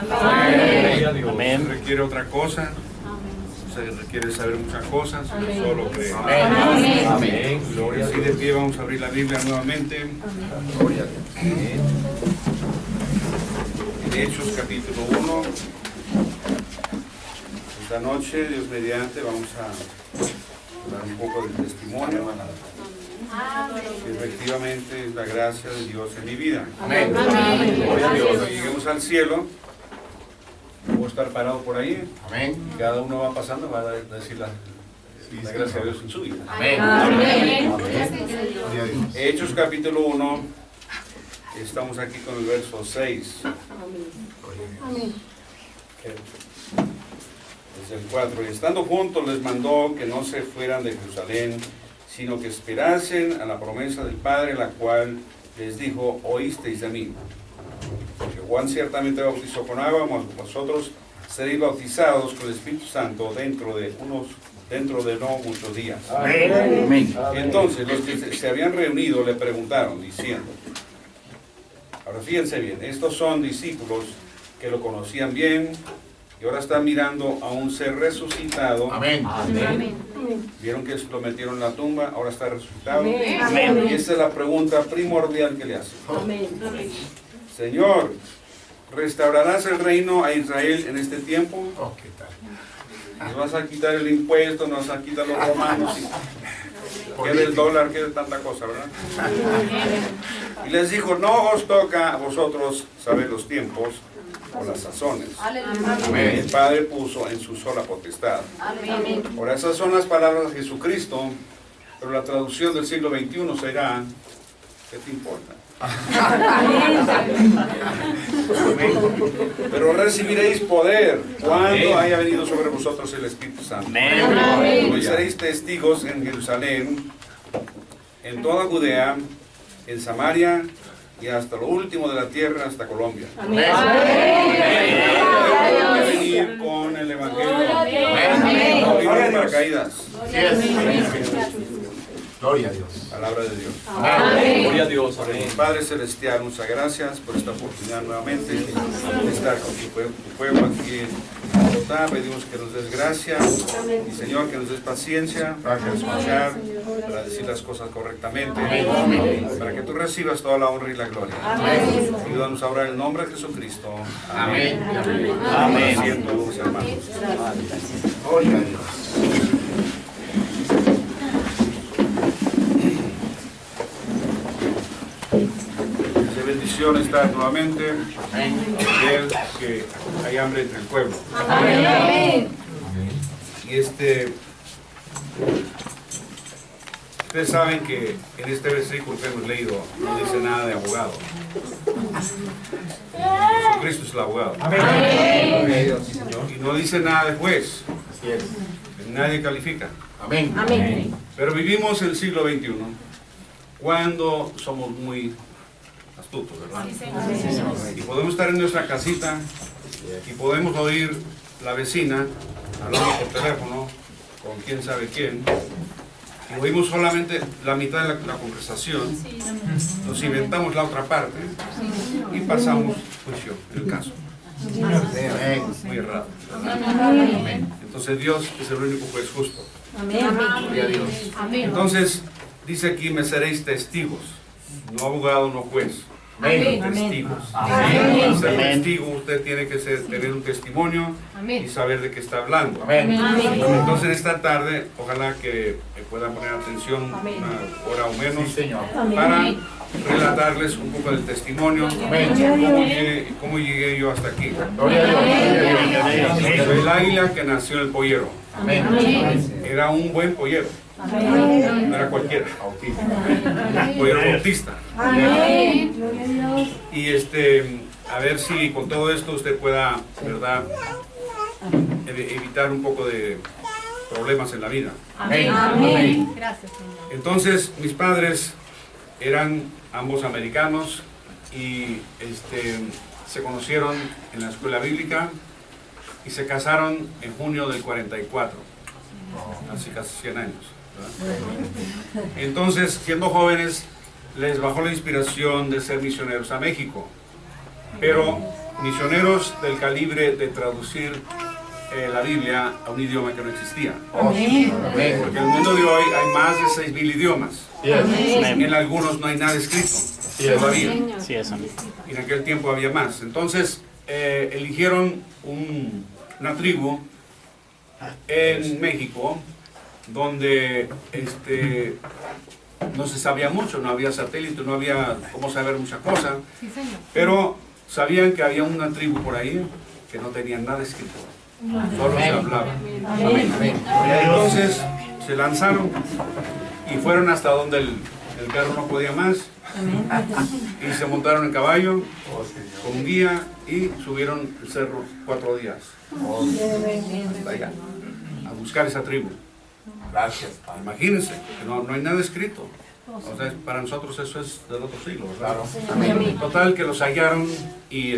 Se requiere otra cosa. Se requiere saber muchas cosas. Solo creer. Amén. Gloria. Así de pie vamos a abrir la Biblia nuevamente. Gloria. En Hechos capítulo 1. Esta noche, Dios mediante, vamos a dar un poco de testimonio. Que efectivamente es la gracia de Dios en mi vida. Amén. Gloria a Dios. Cuando lleguemos al cielo, voy a estar parado por ahí. Amén. Y cada uno va pasando, va a decir la gracia de Dios en su vida. Amén. Hechos capítulo 1, estamos aquí con el verso 6. Desde el 4. Y estando juntos les mandó que no se fueran de Jerusalén, sino que esperasen a la promesa del Padre, la cual les dijo: oísteis de mí. Porque Juan ciertamente bautizó con agua, mas vosotros seréis bautizados con el Espíritu Santo dentro de no muchos días. Amén. Entonces los que se habían reunido le preguntaron, diciendo, ahora fíjense bien, estos son discípulos que lo conocían bien y ahora están mirando a un ser resucitado. Amén. Vieron que lo metieron en la tumba, ahora está resucitado. Amén. Y esta es la pregunta primordial que le hacen. Señor, ¿restaurarás el reino a Israel en este tiempo? ¿Qué tal? ¿Nos vas a quitar el impuesto? ¿Nos vas a quitar los romanos? ¿Qué del dólar? ¿Qué de tanta cosa, verdad? Y les dijo, no os toca a vosotros saber los tiempos o las sazones. El Padre puso en su sola potestad. Ahora esas son las palabras de Jesucristo, pero la traducción del siglo XXI será, ¿qué te importa? Pero recibiréis poder cuando haya venido sobre vosotros el Espíritu Santo. Y seréis testigos en Jerusalén, en toda Judea, en Samaria y hasta lo último de la tierra, hasta Colombia. Venir con el Evangelio. No vivir para caídas. Gloria a Dios. Palabra de Dios. Gloria a Dios. Padre Celestial, muchas gracias por esta oportunidad nuevamente de estar con tu pueblo aquí en Bogotá. Pedimos que nos des gracia y, Señor, que nos des paciencia para escuchar, para decir las cosas correctamente, para que tú recibas toda la honra y la gloria. Ayúdanos ahora en el nombre de Jesucristo. Amén. Amén. Siento, hermanos. Gloria a Dios. Bendición estar nuevamente, ver que hay hambre entre el pueblo. Y ustedes saben que en este versículo que hemos leído no dice nada de abogado. Jesucristo es el abogado. Y no dice nada de juez. Nadie califica. Pero vivimos en el siglo XXI, cuando somos muy astutos, ¿verdad? Y podemos estar en nuestra casita y podemos oír la vecina hablando por teléfono con quién sabe quién, y oímos solamente la mitad de la conversación, nos inventamos la otra parte y pasamos juicio en el caso. Muy errado. Entonces Dios es el único juez justo. Gloria a Dios. Entonces dice aquí, me seréis testigos. No abogado, no juez. Testigos. Para ser testigo usted tiene que tener un testimonio y saber de qué está hablando. Entonces esta tarde ojalá que puedan poner atención una hora o menos para relatarles un poco del testimonio, cómo llegué yo hasta aquí. Soy el águila que nació en el pollero. Era un buen pollero. No era cualquiera. Pollero bautista. Y a ver si con todo esto usted pueda, ¿verdad?, evitar un poco de problemas en la vida. Gracias, Señor. Entonces, mis padres eran ambos americanos y se conocieron en la escuela bíblica y se casaron en junio del 44, hace casi 100 años, ¿verdad? Entonces, siendo jóvenes, les bajó la inspiración de ser misioneros a México, pero misioneros del calibre de traducir la Biblia a un idioma que no existía. Amén. Porque en el mundo de hoy hay más de 6,000 idiomas. Yes. En algunos no hay nada escrito todavía. Sí, eso. Y en aquel tiempo había más. Entonces eligieron una tribu en México donde no se sabía mucho, no había satélite, no había cómo saber muchas cosas, Sí, señor. pero sabían que había una tribu por ahí que no tenía nada escrito, solo se hablaba. Entonces se lanzaron y fueron hasta donde el carro no podía más y se montaron en caballo con un guía y subieron el cerro 4 días hasta allá a buscar esa tribu. Gracias. Imagínense, que no hay nada escrito. O sea, para nosotros eso es del otro siglo, ¿verdad? Claro. Total, que los hallaron y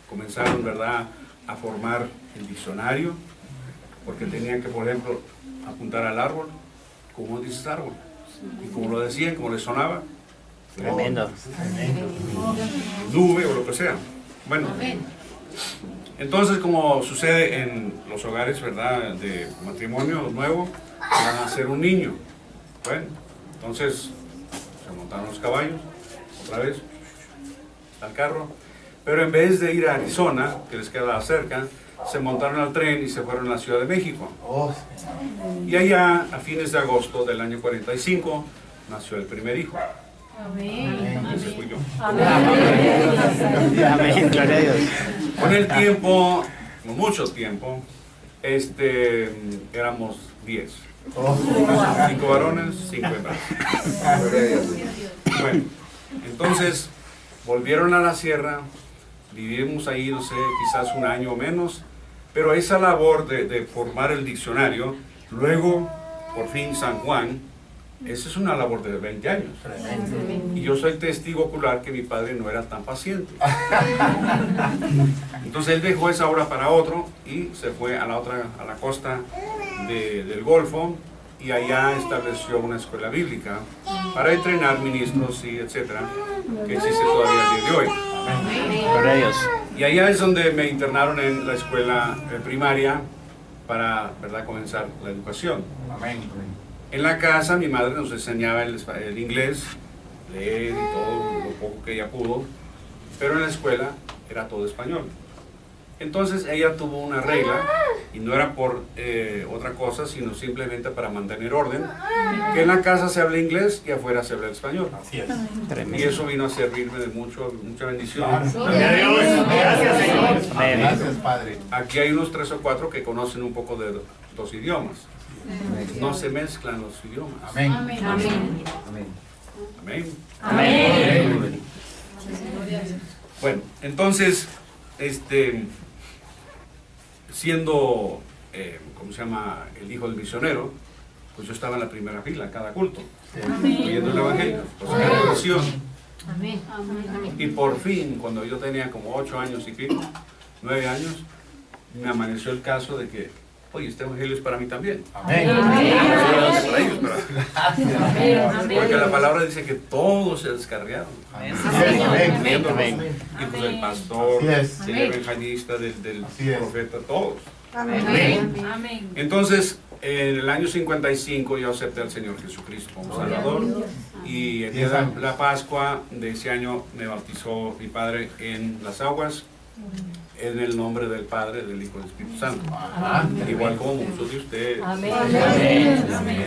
comenzaron, ¿verdad?, a formar el diccionario, porque tenían que, por ejemplo, apuntar al árbol, ¿cómo dices árbol? Y como lo decían, como les sonaba, Tremendo. nube o lo que sea. Bueno, entonces, como sucede en los hogares, ¿verdad?, de matrimonio nuevo, van a hacer un niño. Bueno, entonces se montaron los caballos, otra vez, al carro, pero en vez de ir a Arizona, que les quedaba cerca, se montaron al tren y se fueron a la Ciudad de México. Y allá, a fines de agosto del año 45, nació el primer hijo. Ese fui yo. Amén, gloria a Dios. Con el tiempo, con mucho tiempo, éramos 10. 5 varones, 5 hembras. Bueno, entonces volvieron a la sierra, vivimos ahí, no sé, quizás un año o menos, pero esa labor de formar el diccionario, luego, por fin, San Juan, esa es una labor de 20 años. Y yo soy testigo ocular que mi padre no era tan paciente. Entonces él dejó esa obra para otro y se fue a la costa del Golfo, y allá estableció una escuela bíblica para entrenar ministros y etcétera, que existe todavía el día de hoy. Gloria a Dios. Y allá es donde me internaron en la escuela primaria para, ¿verdad?, comenzar la educación. Amén. En la casa mi madre nos enseñaba el inglés, leer y todo lo poco que ella pudo, pero en la escuela era todo español. Entonces ella tuvo una regla, y no era por otra cosa, sino simplemente para mantener orden, que en la casa se habla inglés y afuera se habla español. Así es. Y eso vino a servirme de mucha bendición. Gloria a Dios. Gracias, Señor. Amén. Gracias, Padre. Aquí hay unos 3 o 4 que conocen un poco de 2 idiomas. No se mezclan los idiomas. Amén. Amén. Amén. Amén. Bueno, entonces, siendo, ¿cómo se llama?, el hijo del misionero, pues yo estaba en la primera fila, cada culto, oyendo el evangelio, pues cada oración. Y por fin, cuando yo tenía como 8 años y pico, 9 años, me amaneció el caso de que, oye, este evangelio es para mí también. Amén. Para ellos, porque la palabra dice que todos se descarriaron. Amén. Y pues el pastor, Así es. el evangelista, del Así es. profeta, todos. Amén. Entonces, en el año 55 yo acepté al Señor Jesucristo como Salvador, y el día de la Pascua de ese año me bautizó mi padre en las aguas, en el nombre del Padre, del Hijo y del Espíritu Santo. Igual como muchos de ustedes.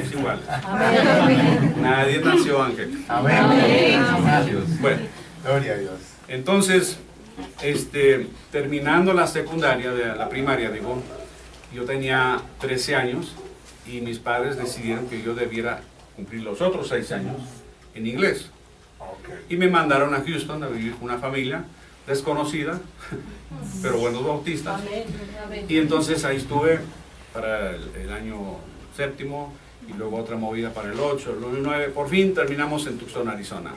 Es igual. Nadie nació ángel. Amén. Bueno, Gloria a Dios. entonces, terminando la secundaria, la primaria, digo, yo tenía 13 años y mis padres decidieron que yo debiera cumplir los otros 6 años en inglés. Y me mandaron a Houston a vivir con una familia desconocida, pero buenos bautistas. Y entonces ahí estuve para el año 7º, y luego otra movida para el 8, el 9. Por fin terminamos en Tucson, Arizona,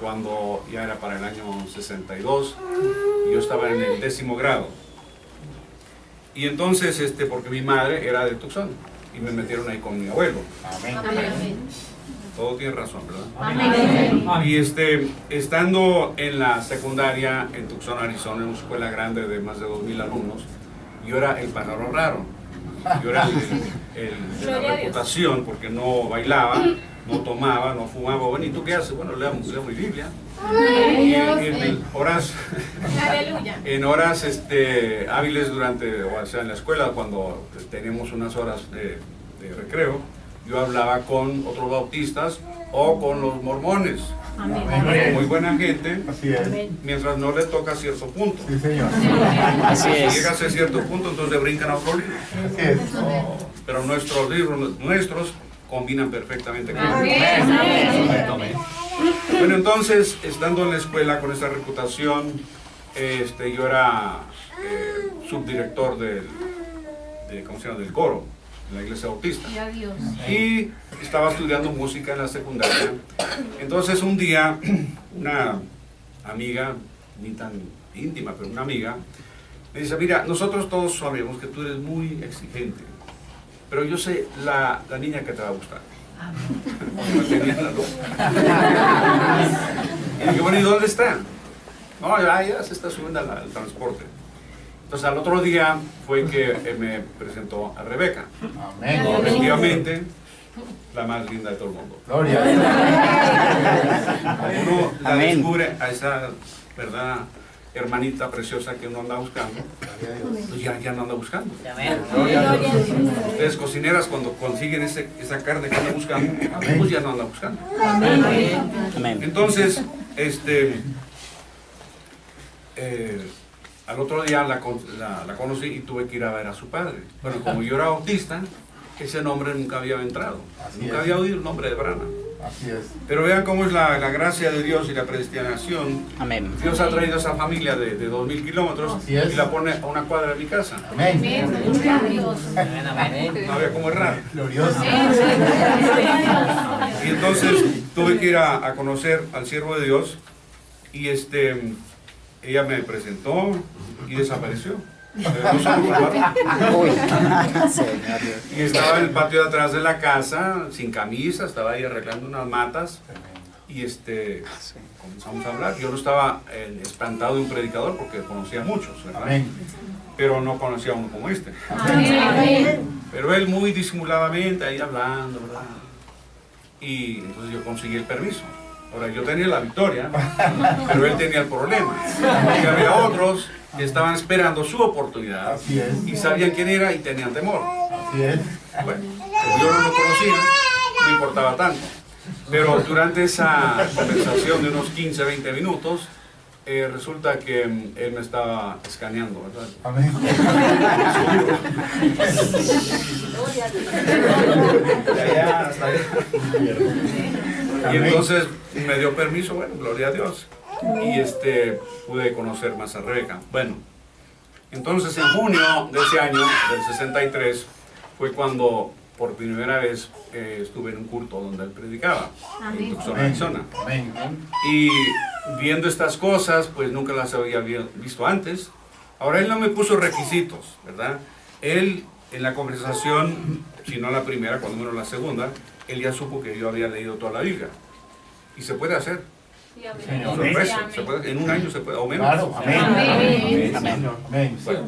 cuando ya era para el año 62, y yo estaba en el 10º grado. Y entonces, porque mi madre era de Tucson, y me metieron ahí con mi abuelo. Amén. Todo tiene razón, ¿verdad? Amén. Y estando en la secundaria en Tucson, Arizona, en una escuela grande de más de 2,000 alumnos, yo era el pájaro raro. Yo era el de la reputación porque no bailaba, no tomaba, no fumaba. Bueno, ¿y tú qué haces? Bueno, leo mi Biblia. Y en horas hábiles durante, o sea, en la escuela, cuando tenemos unas horas de recreo, yo hablaba con otros bautistas o con los mormones. Amén. Muy buena gente, Así es. mientras no le toca cierto punto. Sí, señor. Así Si es. llegas a cierto punto, entonces brincan a otro libro. Así es. Pero nuestros libros, nuestros, combinan perfectamente con ellos. Amén. Bueno, entonces, estando en la escuela con esa reputación, yo era subdirector ¿cómo se llama? Del coro, en la iglesia bautista. Y estaba estudiando música en la secundaria. Entonces, un día, una amiga, ni tan íntima, pero una amiga, me dice, mira, nosotros todos sabemos que tú eres muy exigente, pero yo sé la niña que te va a gustar. Me tenía la luz. Y dije, bueno, ¿y dónde está? No, ya se está subiendo al transporte. Entonces al otro día fue que me presentó a Rebeca. Amén. Efectivamente, la más linda de todo el mundo. Gloria a Dios. Uno la Amén. descubre a esa, ¿verdad?, hermanita preciosa que uno anda buscando, pues ya no anda buscando. Gloria a Dios. Ustedes cocineras, cuando consiguen esa carne que andan buscando, pues ya no andan buscando. Amén. Entonces, al otro día la conocí y tuve que ir a ver a su padre. Bueno, como yo era autista, ese nombre nunca había entrado. Así Nunca es. había oído el nombre de Brana. Así es. Pero vean cómo es la gracia de Dios y la predestinación. Amén. Dios ha traído a esa familia de 2,000 kilómetros Así es. y la pone a una cuadra de mi casa. Amén. No había cómo errar. Glorioso. Y entonces tuve que ir a conocer al siervo de Dios y ella me presentó y desapareció. No se lo Uy. Señor Dios. Y estaba en el patio de atrás de la casa, sin camisa, estaba ahí arreglando unas matas y comenzamos a hablar. Yo no estaba espantado de un predicador porque conocía a muchos, ¿verdad? Amén. Pero no conocía a uno como este. Amén. Pero él muy disimuladamente ahí hablando, ¿verdad? Y entonces yo conseguí el permiso. Ahora yo tenía la victoria, pero él tenía el problema. Porque había otros que estaban esperando su oportunidad Así es. y sabían quién era y tenían temor. Así es. Bueno, como yo no lo conocía, no importaba tanto. Pero durante esa conversación de unos 15, 20 minutos, resulta que él me estaba escaneando, ¿verdad? Amén. De allá hasta allá. Y entonces me dio permiso, bueno, gloria a Dios. Y pude conocer más a Rebeca. Bueno, entonces en junio de ese año, del 63, fue cuando por primera vez estuve en un culto donde él predicaba, en Tucson, Arizona. Amén. Y viendo estas cosas, pues nunca las había visto antes. Ahora él no me puso requisitos, ¿verdad? Él en la conversación, si no la primera, cuando menos la segunda, él ya supo que yo había leído toda la Biblia. Y se puede hacer. Señor. Sorpresa, se puede, en un año se puede, o menos. Claro. Amén. Amén. Amén. Amén. Bueno,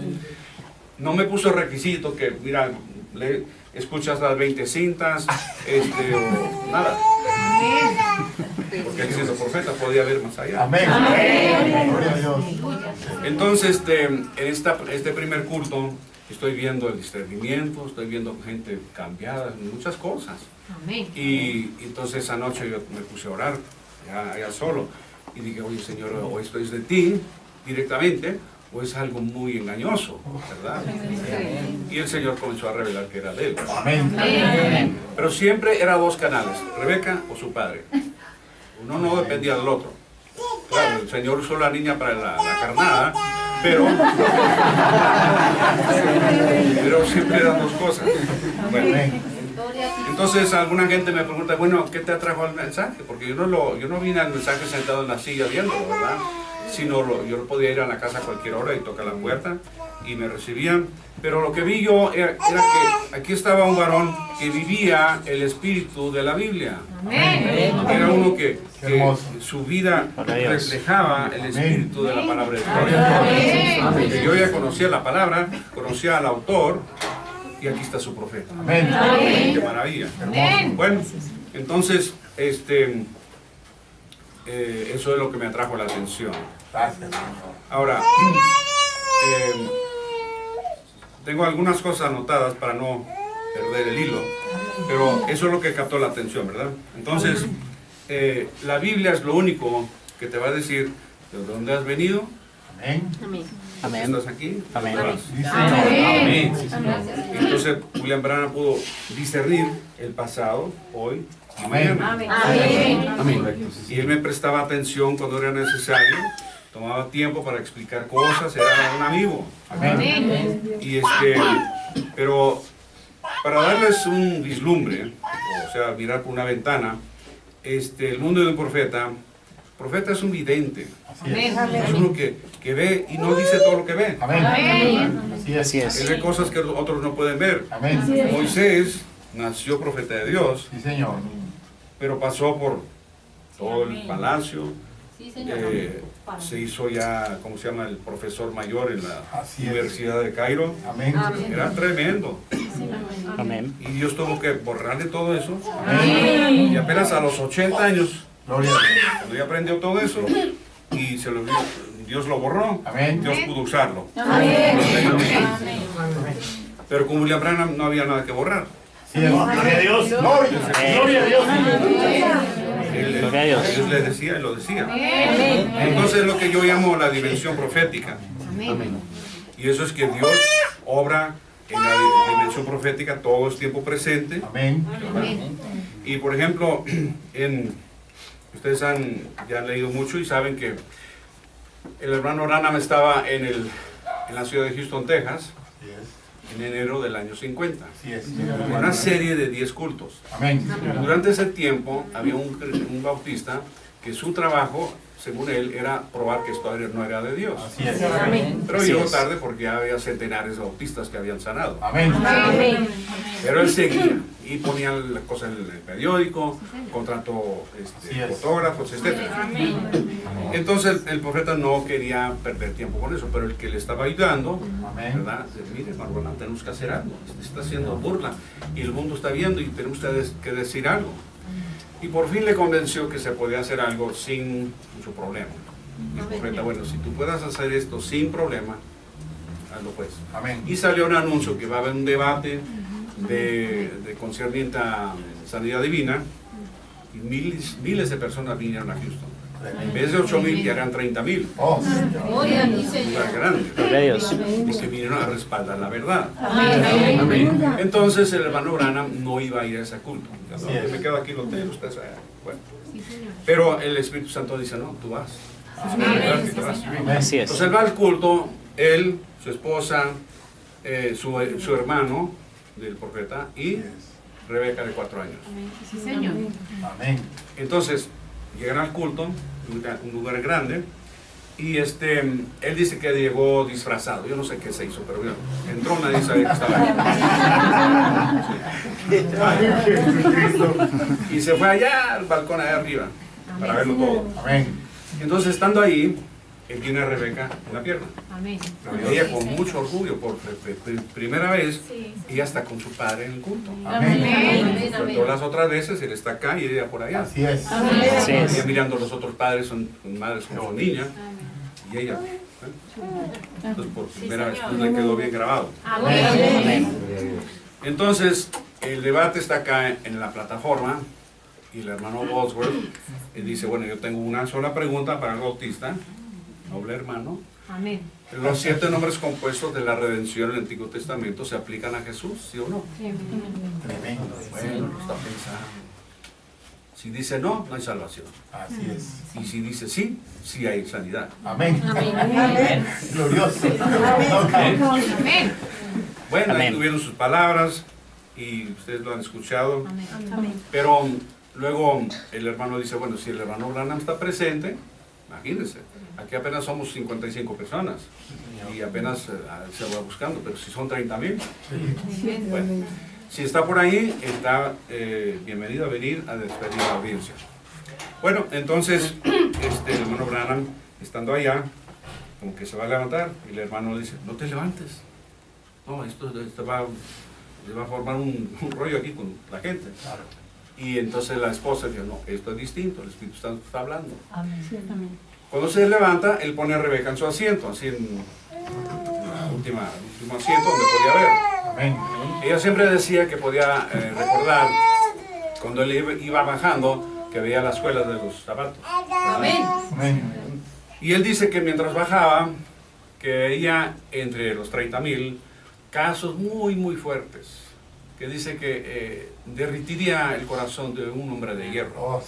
no me puso requisito que, mira, escuchas las 20 cintas, o nada. Porque él siendo profeta podía ver más allá. Amén. Gloria a Dios. Entonces, en este primer culto, estoy viendo el discernimiento, estoy viendo gente cambiada, muchas cosas. Amén. Y entonces esa noche yo me puse a orar, ya solo, y dije, oye Señor, o esto es de ti directamente, o es algo muy engañoso, ¿verdad? Y el Señor comenzó a revelar que era de él. Amén. Pero siempre era dos canales, Rebeca o su padre. Uno no dependía del otro. Claro, el Señor usó la niña para la carnada, pero siempre eran dos cosas. Bueno, entonces alguna gente me pregunta, bueno, ¿qué te atrajo al mensaje? Porque yo no vine al mensaje sentado en la silla viéndolo, ¿verdad? Sino yo podía ir a la casa a cualquier hora y tocar la puerta y me recibían. Pero lo que vi yo era que aquí estaba un varón que vivía el espíritu de la Biblia. Era uno que su vida reflejaba el espíritu de la palabra de Dios. Porque yo ya conocía la palabra, conocía al autor, y aquí está su profeta. Qué maravilla. Bueno, entonces, eso es lo que me atrajo la atención. Ahora, tengo algunas cosas anotadas para no perder el hilo, pero eso es lo que captó la atención, ¿verdad? Entonces, la Biblia es lo único que te va a decir de dónde has venido. Amén. ¿Estás aquí? Amén. Amén. Entonces, William Branham pudo discernir el pasado, hoy y mañana. Amén. Y él me prestaba atención cuando era necesario, tomaba tiempo para explicar cosas, era un amigo. Y pero para darles un vislumbre, o sea, mirar por una ventana, el mundo de un profeta es un vidente. Es uno que ve y no dice todo lo que ve. Así es. Él ve cosas que otros no pueden ver. Amén. Moisés nació profeta de Dios, Sí, Señor. pero pasó por todo el palacio. Se hizo ya, ¿cómo se llama?, el profesor mayor en la Así es. Universidad de Cairo. Amén. Era tremendo. Amén. Y Dios tuvo que borrarle todo eso. Amén. Y apenas a los 80 años, Gloria a Dios. cuando ya aprendió todo eso, y Dios lo borró, Amén. Dios pudo usarlo. Pero con William Branham no había nada que borrar. Sí, gloria a Dios. Gloria a Dios. Gloria a Dios. Dios le decía y lo decía. Entonces es lo que yo llamo la dimensión profética. Y eso es que Dios obra en la dimensión profética, todo es tiempo presente. Amén. Y por ejemplo, ustedes ya han leído mucho y saben que el hermano Branham estaba en la ciudad de Houston, Texas, Así es. en enero del año 50. Así es. Una serie de 10 cultos. Amén. Durante ese tiempo había un bautista que su trabajo, según él, era probar que esto no era de Dios. Así es. Pero Así llegó es. tarde porque ya había centenares de bautistas que habían sanado. Amén. Pero él seguía y ponía las cosas en el periódico, contrató Así es. fotógrafos, etc. Entonces el profeta no quería perder tiempo con eso, pero el que le estaba ayudando, Amén. ¿verdad? Dice, mire, hermano, tenemos que hacer algo. Está haciendo burla y el mundo está viendo y tenemos que decir algo. Y por fin le convenció que se podía hacer algo sin mucho problema. Y el profeta, bueno, si tú puedes hacer esto sin problema, hazlo pues. Amén. Y salió un anuncio que va a haber un debate de concerniente a sanidad divina y miles de personas vinieron a Houston. En vez de 8,000 ya eran 30,000. Oh, Lugar grande. Gloria a Dios. Y que vinieron a respaldar la verdad. Entonces el hermano Branham no iba a ir a ese culto. Así es. Me quedo aquí en el hotel, ustedes allá. Bueno. Pero el Espíritu Santo dice, no, tú vas. ¿Verdad que tú vas? Así es. Entonces él va al culto, él, su esposa, su hermano del profeta y Rebeca de 4 años. amén. Entonces llegan al culto, un lugar grande, y él dice que llegó disfrazado. Yo no sé qué se hizo, pero bueno, entró, nadie sabía que estaba ahí. Y se fue allá al balcón allá arriba para verlo todo. Amén. Entonces, estando ahí, él tiene a Rebeca en la pierna. Y ella con mucho orgullo, por primera vez, ella está con su padre en el culto. Amén. Todas las otras veces él está acá y ella por allá. Así es. Así Ella es. mirando a los otros padres, son madres con niñas, y ella. Entonces, por primera vez le quedó bien grabado. Amén. Entonces, el debate está acá en la plataforma, y el hermano Bosworth dice, bueno, yo tengo una sola pregunta para el bautista, noble hermano. ¿Los 7 nombres compuestos de la redención en el Antiguo Testamento se aplican a Jesús, sí o no? Tremendo. Bueno, lo está pensando. Si dice no, no hay salvación. Así es. Y si dice sí, sí hay sanidad. Amén. Glorioso. Bueno, ahí Amén. tuvieron sus palabras y ustedes lo han escuchado. Pero luego el hermano dice, bueno, si el hermano Branham está presente, Imagínense, aquí apenas somos 55 personas y apenas se va buscando, pero si son 30,000, bueno, si está por ahí, está bienvenido a venir a despedir la audiencia. Bueno, entonces, el hermano Branham, estando allá, como que se va a levantar, y el hermano le dice, no te levantes, no, esto va a formar un rollo aquí con la gente. Y entonces la esposa dice, no, esto es distinto, el Espíritu Santo está hablando. Cuando se levanta, él pone a Rebeca en su asiento, así en el último asiento donde podía ver. Ella siempre decía que podía recordar cuando él iba bajando, que veía las suelas de los zapatos. Y él dice que mientras bajaba, que veía entre los 30,000 casos muy, muy fuertes, que dice que derritiría el corazón de un hombre de hierro.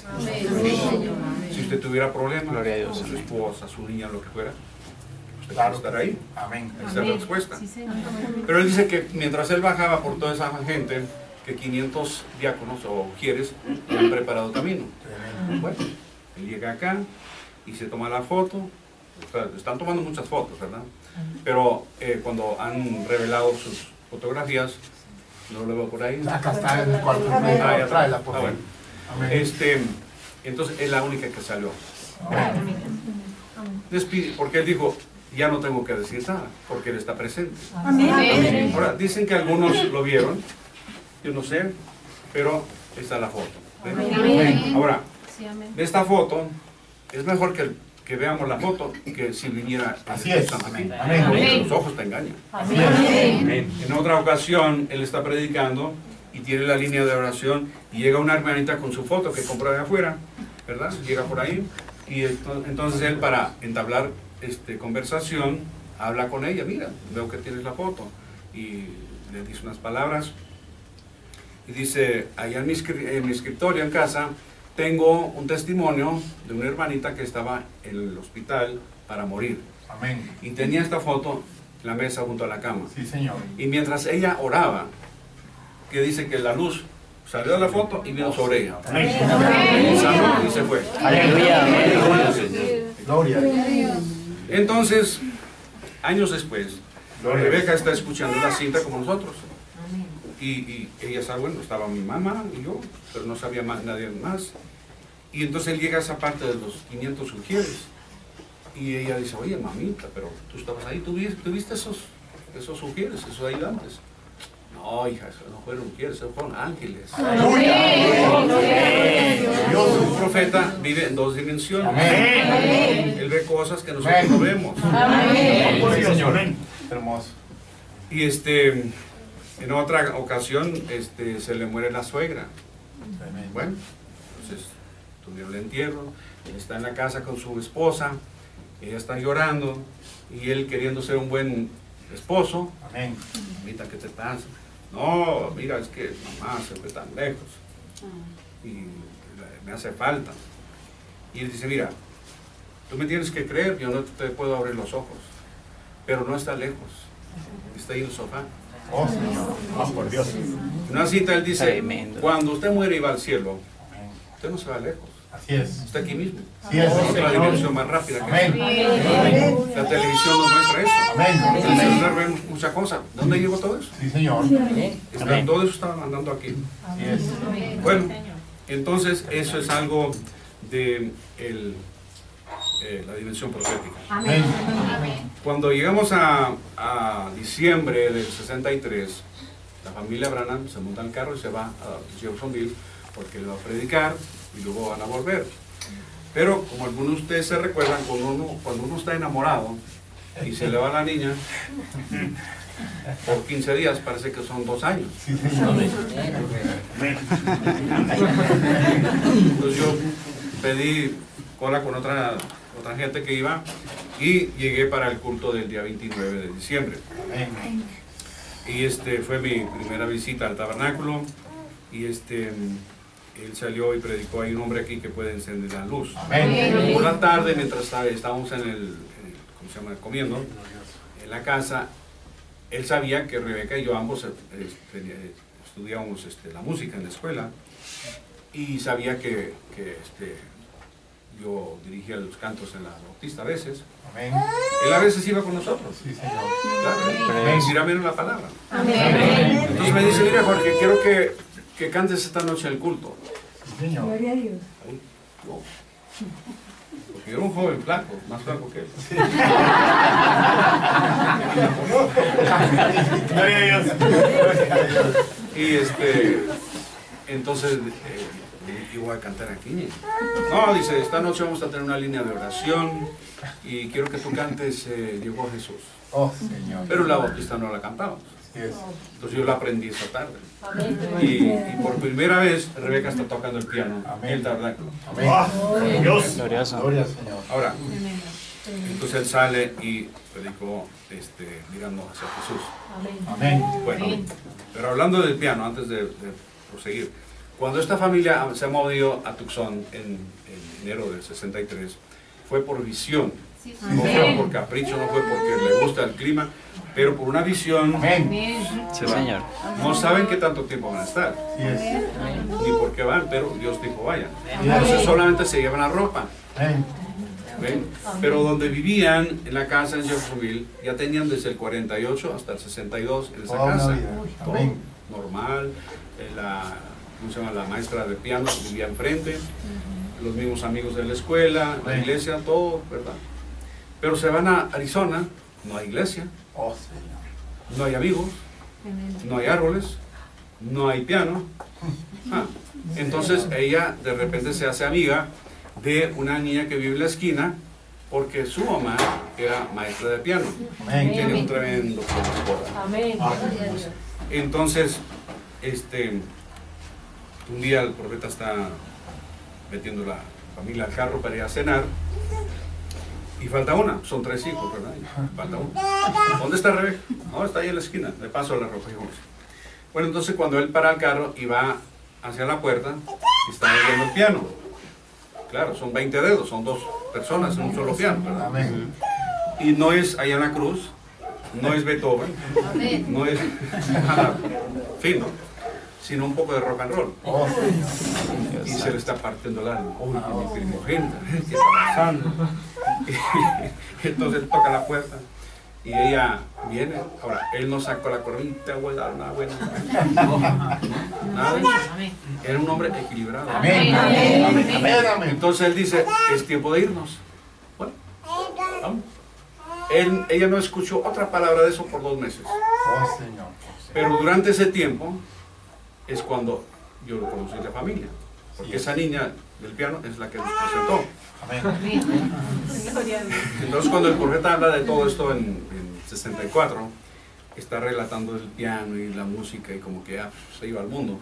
Si usted tuviera problemas con su esposa, su niña, lo que fuera, usted puede estar ahí. Esa es la respuesta. Pero él dice que mientras él bajaba por toda esa gente, que 500 diáconos o ujieres le han preparado camino. Bueno, él llega acá y se toma la foto. O sea, están tomando muchas fotos, ¿verdad? Pero cuando han revelado sus fotografías, no lo veo por ahí. Acá está en el cuarto. Tráela, por favor. Entonces es la única que salió. Despide, porque él dijo, ya no tengo que decir nada, porque él está presente. Ahora, dicen que algunos lo vieron, yo no sé, pero está la foto. Ahora, de esta foto, es mejor que veamos la foto que si viniera. Así es. Los ojos te engañan. En otra ocasión, él está predicando y tiene la línea de oración y llega una hermanita con su foto que compró de afuera, ¿verdad? Llega por ahí y entonces él, para entablar conversación, habla con ella. Mira, veo que tienes la foto, y le dice unas palabras y dice, allá en mi escritorio en casa tengo un testimonio de una hermanita que estaba en el hospital para morir. Y tenía esta foto en la mesa junto a la cama. Sí, señor. Y mientras ella oraba, que dice que la luz salió de la foto y vino sobre ella. Sanó y se fue. Aleluya. Gloria. Entonces, años después, Rebeca está escuchando la cinta como nosotros. Y ella sabe, bueno, estaba mi mamá y yo, pero no sabía nadie más. Y entonces él llega a esa parte de los 500 ujieres. Y ella dice, oye, mamita, pero tú estabas ahí, ¿tú viste esos ujieres, esos ayudantes? No, hija, esos no fueron ujieres, esos fueron ángeles. Un profeta vive en dos dimensiones. Él ve cosas que nosotros no vemos. Sí, señor. Hermoso. Y en otra ocasión se le muere la suegra. Bueno, entonces tuvieron el entierro, él está en la casa con su esposa, ella está llorando y él queriendo ser un buen esposo. Mamita, ¿qué te pasa? No, mira, es que mamá se fue tan lejos y me hace falta. Y él dice, mira, tú me tienes que creer, yo no te puedo abrir los ojos, pero no está lejos, está ahí en el sofá. Oh, Señor. Oh, por Dios. En una cita él dice, cuando usted muere y va al cielo, usted no se va lejos. Así es. Está aquí mismo. Así es. Es la dimensión más rápida que hay. La televisión nos muestra eso. Amén. En el celular vemos muchas cosas. ¿De dónde llegó todo eso? Sí, señor. Todo eso está andando aquí. Así es. Bueno, entonces eso es algo de la dimensión profética. Amén. Cuando llegamos a diciembre del 63, la familia Branham se monta en el carro y se va a Jeffersonville porque le va a predicar y luego van a volver. Pero como algunos de ustedes se recuerdan, cuando uno está enamorado y se le va la niña, por 15 días parece que son 2 años. Sí, señor. Entonces yo pedí cola con otra gente que iba y llegué para el culto del día 29 de diciembre. Amén. Y fue mi primera visita al tabernáculo y él salió y predicó. Hay un hombre aquí que puede encender la luz. Amén. Por la tarde, mientras estábamos ¿cómo se llama? Comiendo en la casa, él sabía que Rebeca y yo ambos estudiábamos la música en la escuela y sabía que yo dirigía dirigía los cantos en la Bautista a veces. Amén. Él a veces iba con nosotros. Sí, Señor. Claro, mira menos la palabra. Amén. Entonces me dice, mira Jorge, quiero que cantes esta noche el culto. Sí, Señor. Gloria a Dios. Uy, no. Porque yo era un joven flaco, más flaco que él. Gloria a Dios. Y entonces yo voy a cantar aquí. No, dice, esta noche vamos a tener una línea de oración y quiero que tú cantes Llegó Jesús. Oh, Señor. Pero la Bautista no la cantaba. Así es. Entonces yo la aprendí esa tarde. Y por primera vez Rebeca está tocando el piano y el tabernáculo. Amén. Dios. Glorioso. Gloria al Señor. Ahora, entonces él sale y predicó mirando hacia Jesús. Amén. Bueno, pero hablando del piano, antes de proseguir, cuando esta familia se ha movido a Tucson en enero del 63, fue por visión. No fue por capricho, no fue porque le gusta el clima, pero por una visión. Amén. Sí, Señor. No saben qué tanto tiempo van a estar, Así es. ni por qué van, pero Dios dijo vayan. Amén. Entonces solamente se llevan la ropa. Amén. ¿Ven? Pero donde vivían, en la casa en Jeffersonville, ya tenían desde el 48 hasta el 62 en esa Toda una casa. vida. Todo Amén. normal. ¿Cómo se llama? La maestra de piano vivía enfrente, los mismos amigos de la escuela, la Amén. iglesia, todo, ¿verdad? Pero se van a Arizona, no hay iglesia, Oh, Señor. no hay amigos, no hay árboles, no hay piano. Entonces ella de repente se hace amiga de una niña que vive en la esquina porque su mamá era maestra de piano. Amén. Tiene un tremendo profesor. Amén. Entonces, un día el profeta está metiendo la familia al carro para ir a cenar y falta una, son 3 hijos, ¿verdad? Y falta una. ¿Dónde está Rebeca? No, está ahí en la esquina, le paso la ropa. Bueno, entonces cuando él para el carro y va hacia la puerta, está oyendo el piano. Claro, son 20 dedos, son 2 personas en un solo piano, ¿verdad? Amén. Y no es Ayana Cruz, no es Beethoven, no es nada fino, sino un poco de rock and roll. Oh, Señor. Y se le está partiendo el alma. Uy, mi primogénita, ¿qué está pasando? Y entonces toca la puerta y ella viene. Ahora, él no sacó la cornita, nada, nada. Era un hombre equilibrado. Amén. Amén. Amén. Amén. Entonces él dice, es tiempo de irnos. Bueno, vamos. Ella no escuchó otra palabra de eso por 2 meses. Oh, Señor. Pero durante ese tiempo es cuando yo lo conocí en la familia. Porque esa niña del piano es la que nos presentó. Amén. Entonces cuando el profeta habla de todo esto en 64, está relatando el piano y la música y como que se iba al mundo.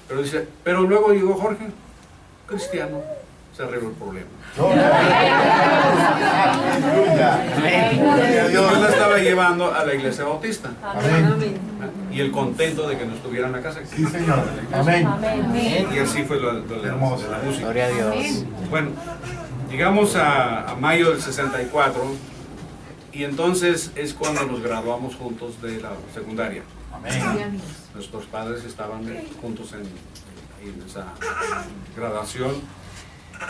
Pero dice, pero luego llegó Jorge, cristiano, se arregló el problema. Aleluya. Dios la estaba llevando a la iglesia bautista. Amén. Y el contento de que no estuviera en la casa. Sí, Señor. Amén. Y así fue lo de la música. Gloria a Dios. Bueno, llegamos a mayo del 64 y entonces es cuando nos graduamos juntos de la secundaria. Amén. Nuestros padres estaban juntos en esa graduación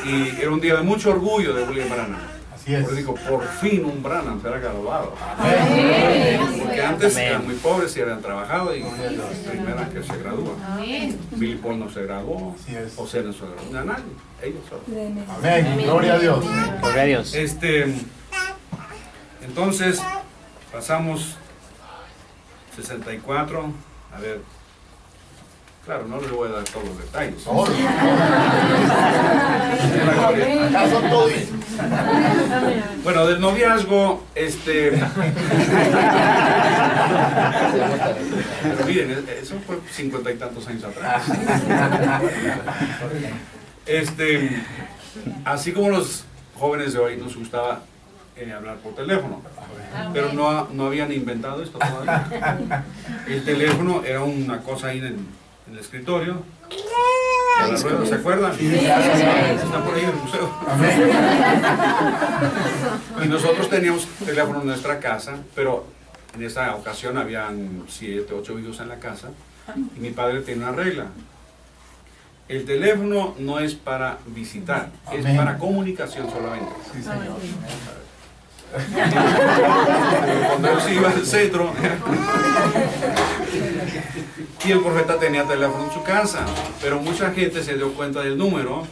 y era un día de mucho orgullo de William Branham. Así es. Porque digo, por fin un Branham será graduado. Amén. Porque antes Amén. eran muy pobres y habían trabajado y primera que se gradúa. Billy Paul no se graduó, Así es. José no se graduó, a nadie, ellos solo. Amén. Gloria a Dios. Gloria a Dios. Entonces pasamos 64, a ver, claro, no les voy a dar todos los detalles. Todos. Acá son todos. Bueno, del noviazgo, pero miren, eso fue 50 y tantos años atrás. Así como los jóvenes de hoy nos gustaba hablar por teléfono, pero no habían inventado esto todavía. El teléfono era una cosa ahí en el escritorio. A la rueda, ¿se acuerdan? Está por ahí en el museo. Y nosotros teníamos teléfono en nuestra casa, pero en esa ocasión habían 7, 8 hijos en la casa y mi padre tenía una regla. El teléfono no es para visitar, es Amén. para comunicación solamente. Sí, Señor. Cuando él se iba al centro, y el profeta tenía teléfono en su casa, pero mucha gente se dio cuenta del número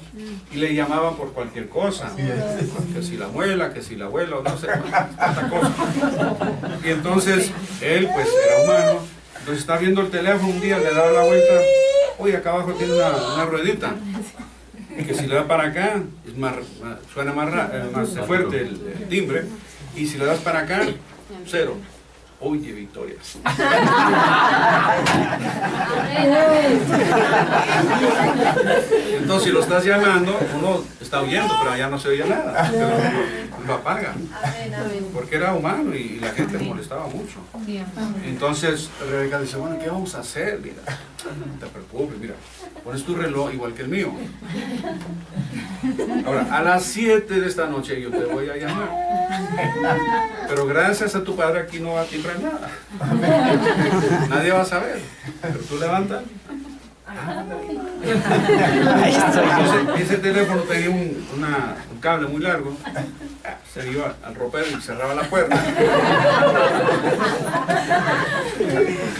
y le llamaban por cualquier cosa. Así es. Que si la abuela, que si la abuela, no sé, tanta cosa. Y entonces él, pues era humano, entonces está viendo el teléfono un día, le da la vuelta, oye, acá abajo tiene una ruedita. Y que si le da para acá, es suena más fuerte el timbre, y si le das para acá, 0. Oye, Victoria. Entonces, si lo estás llamando, uno está oyendo, pero allá no se oye nada. Lo apaga. Porque era humano y la gente le molestaba mucho. Entonces, Rebeca dice, bueno, ¿qué vamos a hacer? Mira, no te preocupes, mira, pones tu reloj igual que el mío. Ahora, a las 7 de esta noche yo te voy a llamar. Pero gracias a tu padre aquí no va a timbrar nada. Nadie va a saber. Pero tú levantas. Entonces, ese teléfono tenía un cable muy largo. Se iba al ropero y cerraba la puerta.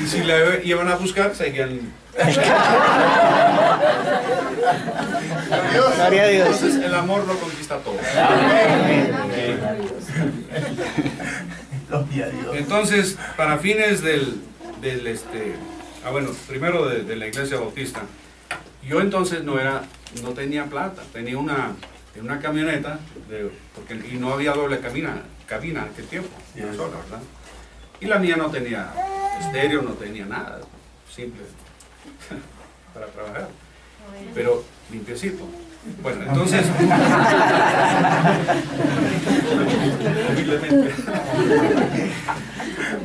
Y si le iban a buscar, seguían. Gloria a Dios. Entonces el amor lo conquista todo. Entonces, para fines primero de la iglesia bautista, yo entonces no tenía plata, tenía una camioneta, y no había doble cabina en aquel tiempo, una sola, ¿verdad? Y la mía no tenía estéreo, no tenía nada, simple para trabajar, pero limpiecito. Bueno, entonces, humildemente.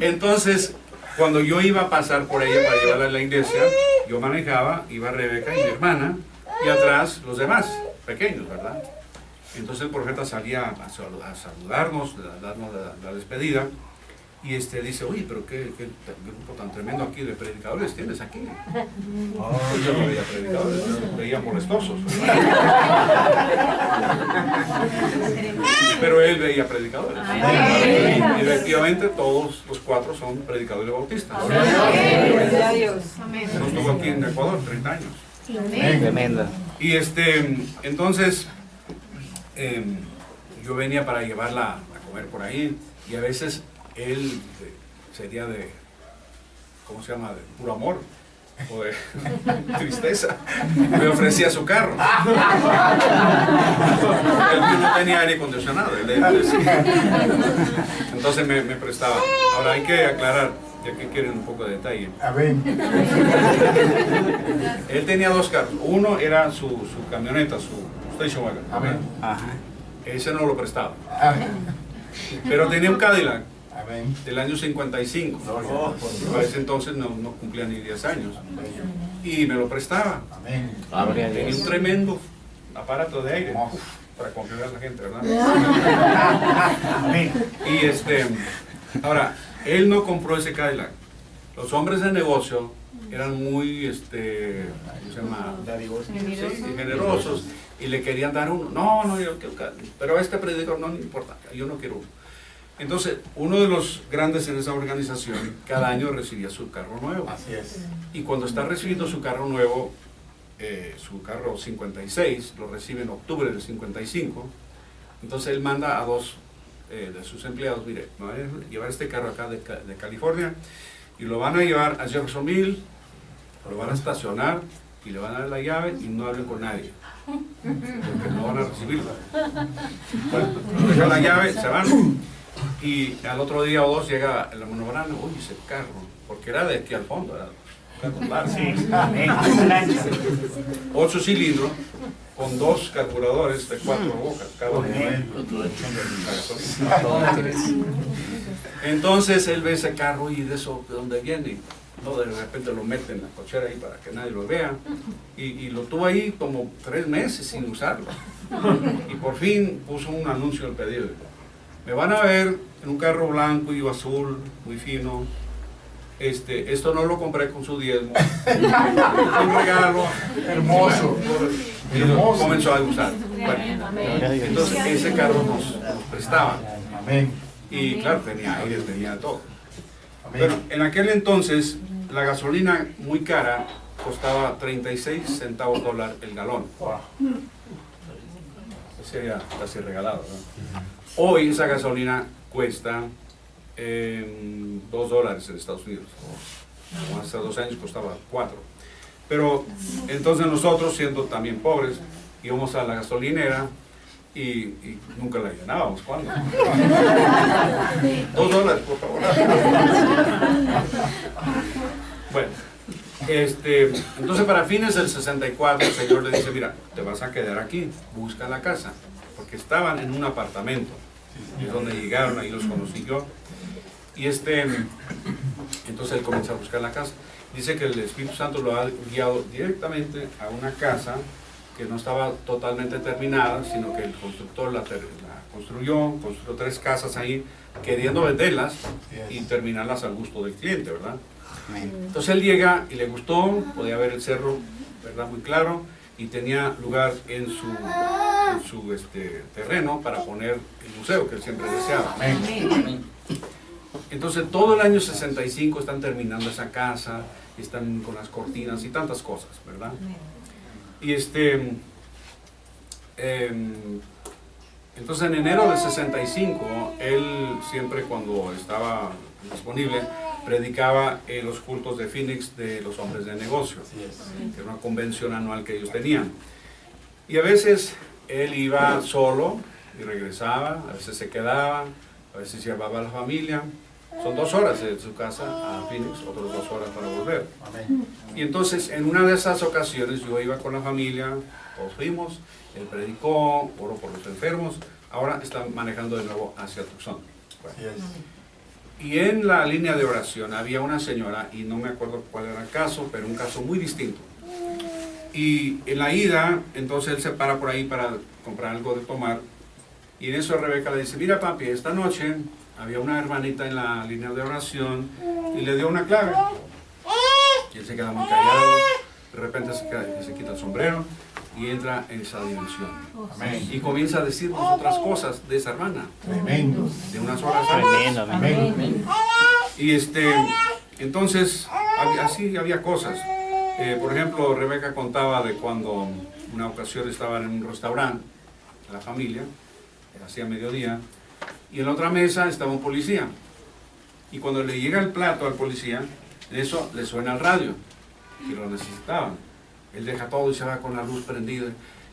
Entonces, cuando yo iba a pasar por ella para llevarla a la iglesia, yo manejaba, iba Rebeca y mi hermana, y atrás los demás, pequeños, ¿verdad? Entonces el profeta salía a saludarnos, a darnos la despedida, y dice, oye, pero qué grupo tan tremendo aquí de predicadores tienes aquí. Yo no veía predicadores, veía molestosos. Pero él veía predicadores. Y efectivamente todos los 4 son predicadores bautistas. Nos estuvo aquí en Ecuador 30 años. Tremendo. Y entonces yo venía para llevarla a comer por ahí, y a veces él sería de, ¿cómo se llama?, de puro amor o de tristeza, me ofrecía su carro. Él no tenía aire acondicionado, entonces me prestaba. Ahora hay que aclarar, ya que quieren un poco de detalle. Él tenía 2 carros. Uno era su camioneta, su station wagon. Amén. Ese no lo prestaba. Pero tenía un Cadillac del año 55. Para ese entonces no cumplía ni 10 años. Y me lo prestaba. Tenía un tremendo aparato de aire para congelar a la gente, ¿verdad? Y ahora, él no compró ese Cadillac. Los hombres de negocio eran muy, ¿cómo se llama? Sí, generosos, y le querían dar uno. No, yo quiero, pero a este predicador no le importa, yo no quiero uno. Entonces, uno de los grandes en esa organización, cada año recibía su carro nuevo. Así es. Y cuando está recibiendo su carro nuevo, su carro 56, lo recibe en octubre del 55, entonces él manda a 2 de sus empleados, mire, me van a llevar este carro acá de California, y lo van a llevar a Jeffersonville, lo van a estacionar, y le van a dar la llave, y no hablen con nadie, porque no van a recibirla. Bueno, dejan la llave, se van, y al otro día o 2 llega el monobrano, uy, ese carro, porque era de aquí al fondo, era un carro largo, 8 cilindros, con 2 carburadores de 4 bocas, cada uno. Entonces él ve ese carro, y de eso, ¿de dónde viene? No, de repente lo mete en la cochera ahí para que nadie lo vea, y lo tuvo ahí como 3 meses sin usarlo, y por fin puso un anuncio en el periódico: me van a ver en un carro blanco y azul, muy fino, esto no lo compré con su diezmo, un regalo Hermoso. y lo comenzó a usar. Bueno, entonces ese carro nos prestaban. Amén. Y claro, tenía aire, tenía todo. Amén. Pero en aquel entonces la gasolina muy cara costaba 36 centavos dólar el galón. Wow. Sería casi regalado, ¿no? Hoy esa gasolina cuesta $2 en Estados Unidos. Como hace 2 años costaba 4. Pero entonces nosotros, siendo también pobres, íbamos a la gasolinera y nunca la llenábamos. ¿Cuándo? $2, por favor. Bueno, entonces para fines del 64 el Señor le dice, mira, te vas a quedar aquí, busca la casa, porque estaban en un apartamento, y es donde llegaron, ahí los conocí yo, y entonces él comienza a buscar la casa. Dice que el Espíritu Santo lo ha guiado directamente a una casa que no estaba totalmente terminada, sino que el constructor la construyó 3 casas ahí, queriendo venderlas y terminarlas al gusto del cliente, ¿verdad? Entonces él llega y le gustó, podía ver el cerro, ¿verdad? Muy claro, y tenía lugar en su terreno para poner el museo que él siempre deseaba. Entonces todo el año 65 están terminando esa casa, están con las cortinas y tantas cosas, ¿verdad? Y entonces en enero del 65, él siempre cuando estaba disponible, predicaba en los cultos de Phoenix de los hombres de negocio, que era una convención anual que ellos tenían. Y a veces él iba solo y regresaba, a veces se quedaba, a veces llevaba a la familia. Son 2 horas de su casa a Phoenix, otras 2 horas para volver. Amén. Y entonces en una de esas ocasiones yo iba con la familia, todos fuimos, él predicó, oró por los enfermos, ahora está manejando de nuevo hacia Tucson. Bueno. Así es. Y en la línea de oración había una señora, y no me acuerdo cuál era el caso, pero un caso muy distinto. Y en la ida, entonces él se para por ahí para comprar algo de tomar, y en eso Rebeca le dice, mira papi, esta noche había una hermanita en la línea de oración y le dio una clave. Y él se queda muy callado, de repente se quita el sombrero y entra en esa dimensión. Amén. Y comienza a decirnos otras cosas de esa hermana, Tremendo. de unas horas Tremendo, antes. Amén. Y entonces, así había cosas. Por ejemplo, Rebeca contaba de cuando una ocasión estaban en un restaurante, la familia, hacía mediodía, y en la otra mesa estaba un policía. Y cuando le llega el plato al policía, en eso le suena el radio, que lo necesitaban. Él deja todo y se va con la luz prendida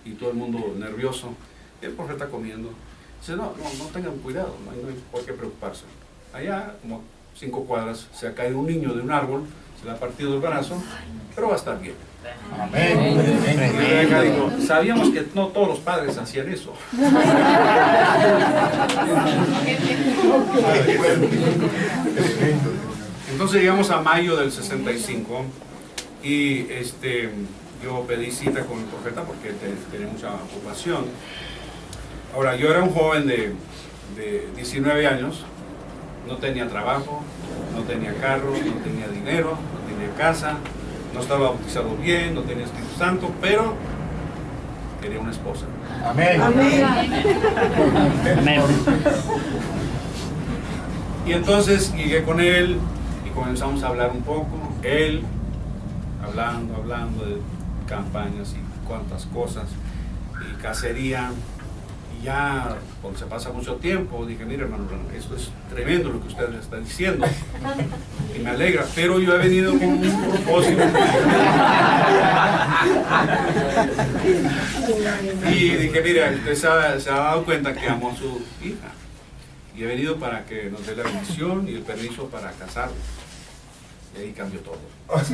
y todo el mundo nervioso. El profeta está comiendo. Dice, no tengan cuidado, no hay por qué preocuparse. Allá, como 5 cuadras, se ha caído un niño de un árbol, se le ha partido el brazo, pero va a estar bien. Amén. Y Rebeca dijo, sabíamos que no todos los padres hacían eso. Entonces llegamos a mayo del 65 y yo pedí cita con el profeta porque tenía mucha ocupación. Ahora, yo era un joven de 19 años, no tenía trabajo, no tenía carro, no tenía dinero, no tenía casa, no estaba bautizado bien, no tenía Espíritu Santo, pero quería una esposa. Amén. Amén. Y entonces llegué con él y comenzamos a hablar un poco, él hablando de campañas y cuantas cosas, y cacería. Y ya, cuando se pasa mucho tiempo, dije, mire hermano, esto es tremendo lo que usted le está diciendo, y me alegra, pero yo he venido con un propósito. Y dije, mire, usted se ha dado cuenta que amo a su hija, y he venido para que nos dé la bendición y el permiso para casarnos. Y ahí cambió todo. Los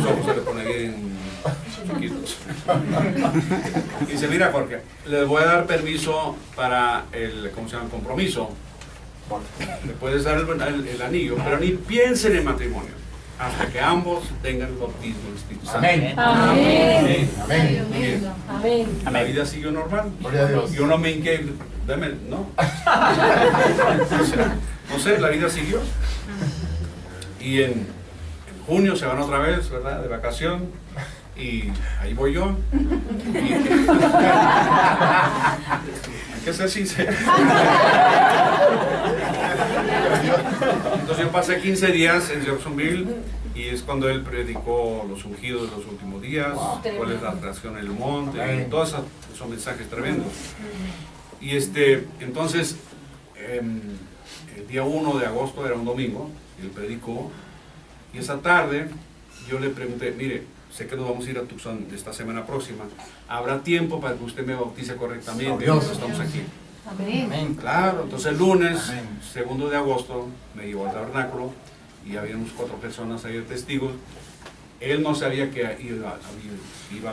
ojos se le ponen bien chiquitos. Y dice, mira Jorge, les voy a dar permiso para ¿cómo se llama? El compromiso. Le puedes dar el anillo, pero ni piensen en matrimonio hasta que ambos tengan el bautismo del Espíritu Santo. Amén. Amén. Amén. Amén. La vida siguió normal. Gloria a Dios. Yo no me hinqué, no. No sé, la vida siguió. Y en junio se van otra vez, ¿verdad? De vacación. Y ahí voy yo. Hay que ser sincero. Entonces yo pasé 15 días en Jacksonville y es cuando él predicó los ungidos de los últimos días, cuál es la atracción en el monte, y todos esos mensajes tremendos. Y entonces, el día 1 de agosto era un domingo, él predicó, y esa tarde yo le pregunté, mire, sé que nos vamos a ir a Tucson esta semana próxima, ¿habrá tiempo para que usted me bautice correctamente? Estamos aquí. Amén. Claro, entonces el lunes, 2 de agosto, me llevó al tabernáculo y habíamos 4 personas ahí de testigos. Él no sabía que iba a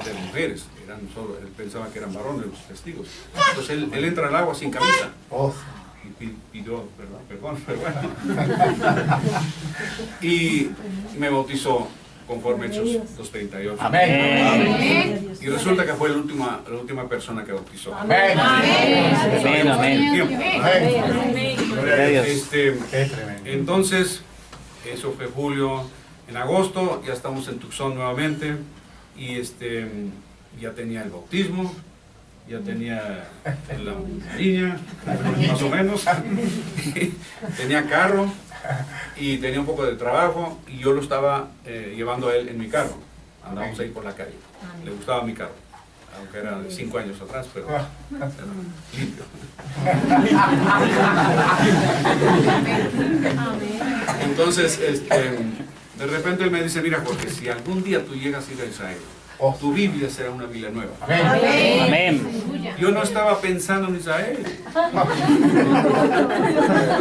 haber mujeres, él pensaba que eran varones los testigos. Entonces él entra al agua sin camisa. Y pidió, ¿verdad? Perdón, pero bueno. Y me bautizó conforme Hechos 2:38. Amén. Y resulta que fue la última persona que bautizó. Amén. Amén, amén. Gloria a Dios. Entonces, eso fue julio. En agosto ya estamos en Tucson nuevamente y ya tenía el bautismo, ya tenía la niña, más o menos, tenía carro y tenía un poco de trabajo y yo lo estaba llevando a él en mi carro. Andábamos ahí por la calle. Le gustaba mi carro, aunque era de 5 años atrás, pero era limpio. Entonces, de repente él me dice, mira Jorge, si algún día tú llegas a ir a Israel, tu Biblia será una Biblia nueva. Amén. Amén. Yo no estaba pensando en Israel. Estaba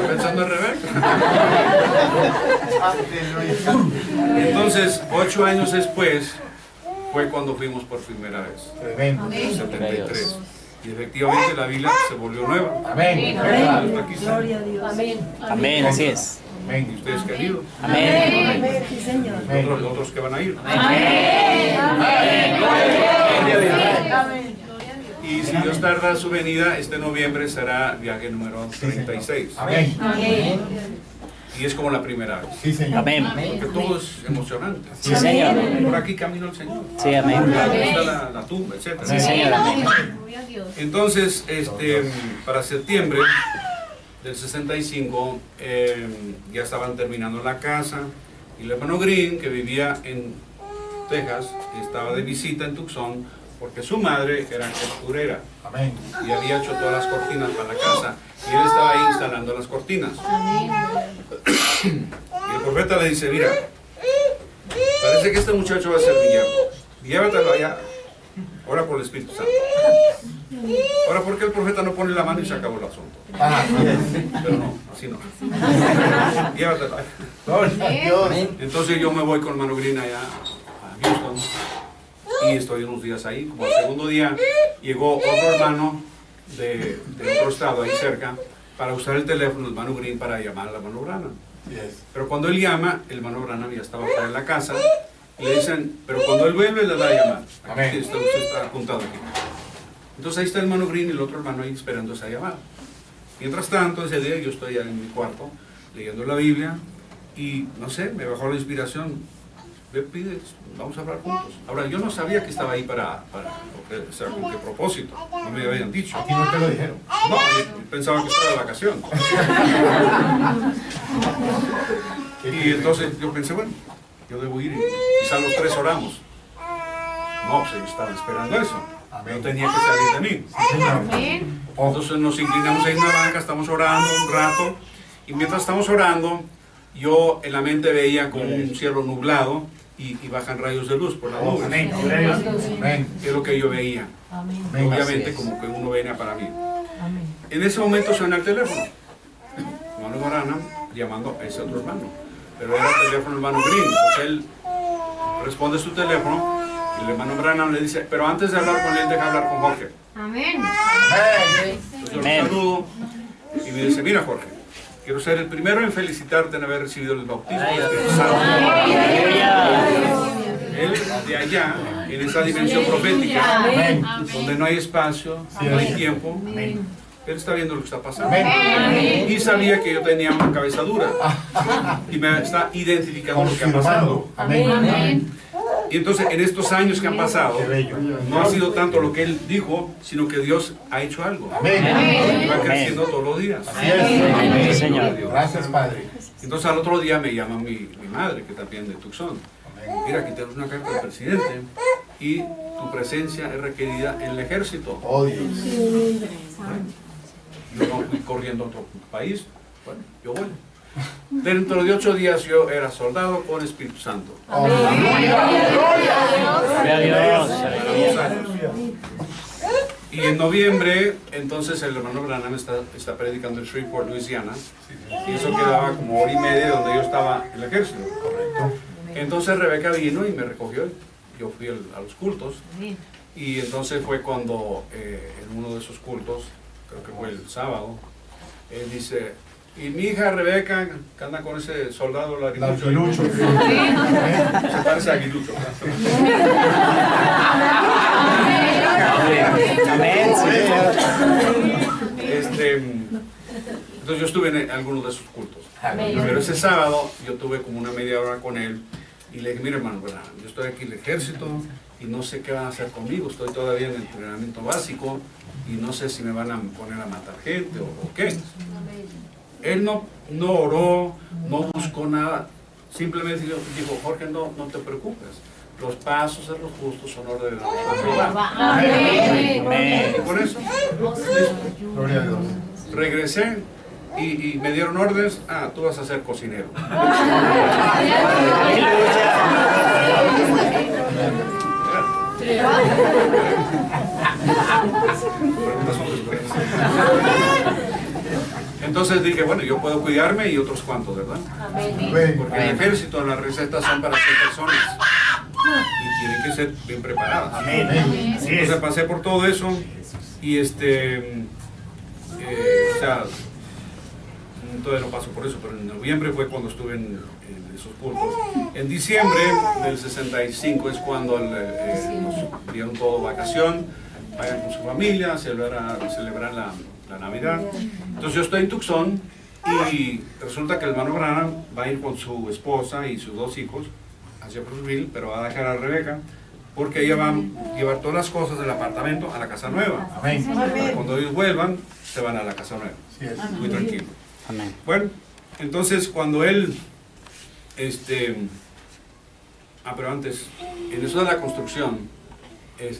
pensando en Rebeca. Entonces, 8 años después, fue cuando fuimos por primera vez. En el 73. Y efectivamente la Biblia se volvió nueva. Amén. Gloria a Dios. Amén. Amén, así es. Y ustedes queridos. Amén. Sí, Señor. Los otros que van a ir. Y si Dios tarda su venida, este noviembre será viaje número 36. Amén. Y es como la primera vez. Sí, Señor. Amén. Porque todo es emocionante. Sí, Señor. Por aquí camino el Señor. Sí, amén. Está la tumba, etc. Sí, Señor. Amén. Entonces, para septiembre del 65, ya estaban terminando la casa y el hermano Green, que vivía en Texas, estaba de visita en Tucson porque su madre era costurera. Amén. Y había hecho todas las cortinas para la casa y él estaba ahí instalando las cortinas. Y el profeta le dice, mira, parece que este muchacho va a ser villano, llévatelo allá, ora por el Espíritu Santo. Ahora, ¿por qué el profeta no pone la mano y se acabó el asunto? Pero no, así no. Llévatelo allá. Entonces yo me voy con el hermano Green allá a Houston y estoy unos días ahí. Como al segundo día llegó otro hermano de otro estado ahí cerca para usar el teléfono del hermano Green para llamar al hermano Branham. Pero cuando él llama, el hermano Branham ya estaba fuera en la casa y le dicen, pero cuando él vuelve le da a llamar. Aquí usted está apuntado aquí. Entonces ahí está el hermano Green y el otro hermano ahí esperando esa llamada. Mientras tanto, ese día yo estoy en mi cuarto leyendo la Biblia y no sé, me bajó la inspiración. Ve, pide, vamos a hablar juntos. Ahora, yo no sabía que estaba ahí o sea, con qué propósito, no me habían dicho. ¿A ti no te lo dijeron? No, yo pensaba que estaba de vacación. Y entonces yo pensé, bueno, yo debo ir y quizás los 3 oramos. No, pues ellos estaban esperando eso. No tenía que salir de mí. Entonces nos inclinamos en una banca, estamos orando un rato y mientras estamos orando yo en la mente veía como un cielo nublado y bajan rayos de luz por la nube. Es lo que yo veía. Obviamente como que uno venía para mí. En ese momento suena el teléfono. Hermano Branham llamando a ese otro hermano. Pero era el teléfono del hermano Green. Entonces él responde su teléfono y el hermano Branham le dice, pero antes de hablar con él, deja hablar con Jorge. Amén. Entonces yo lo saludo y me dice, mira Jorge, quiero ser el primero en felicitarte en haber recibido el bautismo del Espíritu Santo. Él de allá, en esa dimensión profética, donde no hay espacio, no hay tiempo, Él está viendo lo que está pasando. Y sabía que yo tenía una cabeza dura. Y me está identificando lo que ha pasado. Amén. Y entonces en estos años que han pasado, Qué bello. no ha sido tanto lo que él dijo, sino que Dios ha hecho algo. Amén. Y va creciendo todos los días. Así es. Amén, Señor. Gracias, Padre. Entonces al otro día me llama mi madre, que también de Tucson. Mira, aquí tenemos una carta del presidente y tu presencia es requerida en el ejército. Oh, Dios. Yo no fui corriendo a otro país. Bueno, yo voy. Dentro de 8 días yo era soldado con Espíritu Santo. Oh, Gloria a Dios. 2 años. Y en noviembre, entonces el hermano Branham está predicando en Shreveport, Louisiana. Y eso quedaba como 1 hora y media donde yo estaba en el ejército. Entonces Rebeca vino y me recogió. Yo fui a los cultos. Y entonces fue cuando en uno de esos cultos, creo que fue el sábado, él dice, y mi hija Rebeca, que anda con ese soldado larguilucho. Larguilucho. Se parece a Aguilucho. Amén, Señor. Entonces yo estuve en algunos de esos cultos. Pero ese sábado yo tuve como una media hora con él y le dije, mire hermano, yo estoy aquí en el ejército y no sé qué van a hacer conmigo, estoy todavía en el entrenamiento básico y no sé si me van a poner a matar gente o qué. Él no oró, no buscó nada, simplemente dijo, Jorge, no te preocupes, los pasos de los justos son ordenados por Jehová. Amén. Y por eso, Gloria a Dios. regresé y me dieron órdenes, tú vas a ser cocinero. Entonces dije, bueno, yo puedo cuidarme y otros cuantos, ¿verdad? Porque en el ejército las recetas son para 100 personas y tienen que ser bien preparadas. Entonces pasé por todo eso y o sea, todavía no paso por eso, pero en noviembre fue cuando estuve en esos cultos. En diciembre del 65 es cuando nos dieron todo vacación, vayan con su familia, celebrar la Navidad. Entonces yo estoy en Tucson y resulta que el hermano Branham va a ir con su esposa y sus 2 hijos hacia Brooksville, pero va a dejar a Rebeca porque ella va a llevar todas las cosas del apartamento a la casa nueva. Amén. Cuando ellos vuelvan, se van a la casa nueva. Así es. Muy tranquilo. Amén. Bueno, entonces cuando él, pero antes, en eso de la construcción, el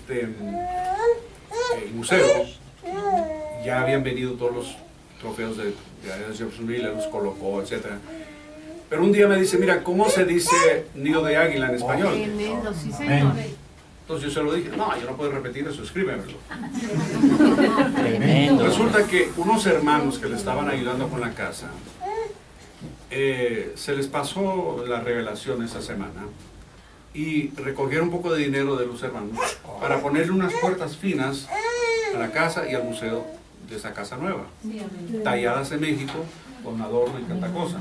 museo, ya habían venido todos los trofeos de Jeffersonville, los colocó, etc. Pero un día me dice, mira, ¿cómo se dice nido de águila en español? Tremendo, sí, señor. Entonces yo se lo dije, no, yo no puedo repetir eso, escríbemelo. Tremendo. Resulta que unos hermanos que le estaban ayudando con la casa, se les pasó la revelación esa semana y recogieron un poco de dinero de los hermanos para ponerle unas puertas finas a la casa y al museo de esa casa nueva, talladas en México con adorno y tanta cosa.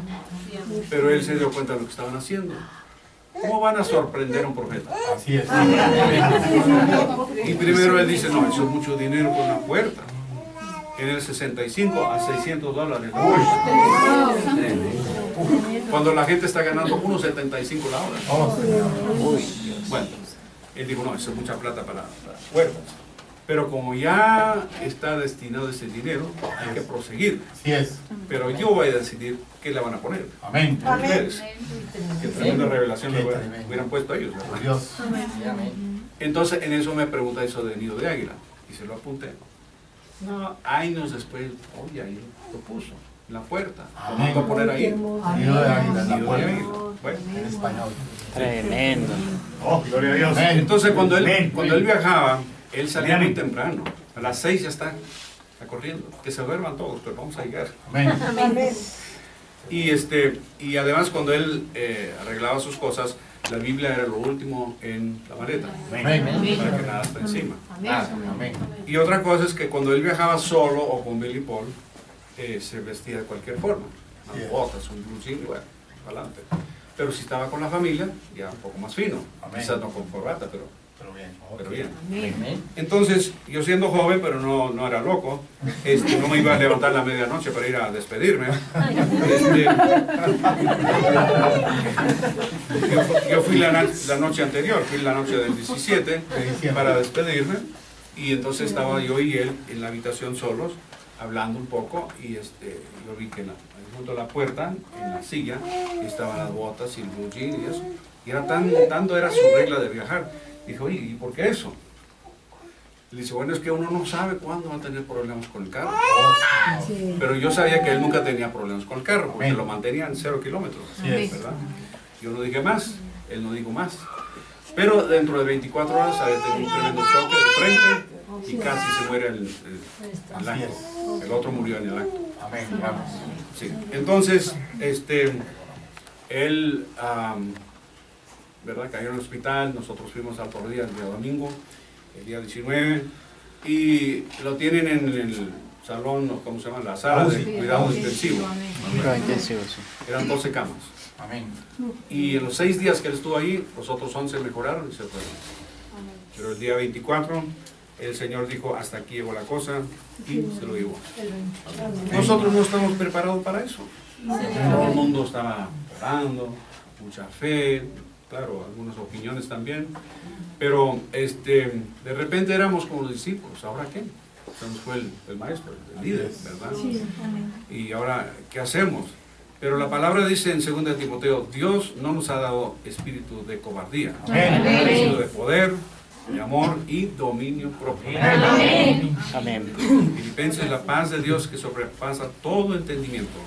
Pero él se dio cuenta de lo que estaban haciendo. ¿Cómo van a sorprender a un profeta? Así es. Y primero él dice, no, eso es mucho dinero por una puerta. En el 65 a $600 la puerta. Cuando la gente está ganando 1.75 la hora. Bueno, él dijo, no, eso es mucha plata para puertas. Pero como ya está destinado ese dinero, hay que proseguir. Así es. Pero yo voy a decidir qué le van a poner. Amén. Ustedes. Qué tremenda revelación le Qué tremendo. hubieran puesto a ellos, ¿verdad? Dios. Entonces en eso me pregunta eso de nido de águila. Y se lo apunté. No, años después, oye, ahí lo puso, en la puerta. Lo mandó a poner ahí. Nido de águila en la Nido de puerta. águila. Bueno. En español. Tremendo. Oh, gloria a Dios. Entonces cuando él viajaba, él salía Amén. muy temprano. A las 6 ya está corriendo. Que se duerman todos, pero vamos a llegar. Amén. Y además cuando él arreglaba sus cosas, la Biblia era lo último en la maleta. Amén. Para que nada esté encima. Amén. Y otra cosa es que cuando él viajaba solo o con Billy Paul, se vestía de cualquier forma. Unas botas, un blue jean, bueno, para adelante. Pero si estaba con la familia, ya un poco más fino. Amén. Quizás no con corbata, pero Pero bien. Entonces, yo siendo joven, pero no era loco, no me iba a levantar a la medianoche para ir a despedirme. Yo fui la noche anterior, fui la noche del 17 para despedirme, y entonces estaba yo y él en la habitación solos, hablando un poco, y yo vi que junto a la puerta, en la silla, estaban las botas y el blue jean y eso, y era tanto era su regla de viajar. Dijo, ¿y por qué eso? Le dice, bueno, es que uno no sabe cuándo va a tener problemas con el carro. Sí. Pero yo sabía que él nunca tenía problemas con el carro, porque lo mantenía en 0 kilómetros, ¿verdad? Yo no dije más, él no dijo más. Pero dentro de 24 horas había tenido un tremendo choque de frente y casi se muere el acto. El otro murió en el acto. Amén. Sí. Entonces, él... ¿verdad? Cayó en el hospital, nosotros fuimos al otro día, el día domingo, el día 19, y lo tienen en el salón, ¿cómo se llama? La sala de cuidado intensivo. Eran 12 camas. Amén. Y en los 6 días que él estuvo ahí, los otros 11 mejoraron y se fueron. Pero el día 24, el Señor dijo, hasta aquí llegó la cosa, y se lo llevó. Nosotros no estamos preparados para eso. Todo el mundo estaba orando, mucha fe, claro, algunas opiniones también, pero de repente éramos como los discípulos. ¿Ahora qué? Se nos fue el maestro, el líder, ¿verdad? Sí, y ahora, ¿qué hacemos? Pero la palabra dice en 2 Timoteo, Dios no nos ha dado espíritu de cobardía, sino de poder, de amor y dominio propio. Amén. Amén. Filipenses, la paz de Dios que sobrepasa todo entendimiento,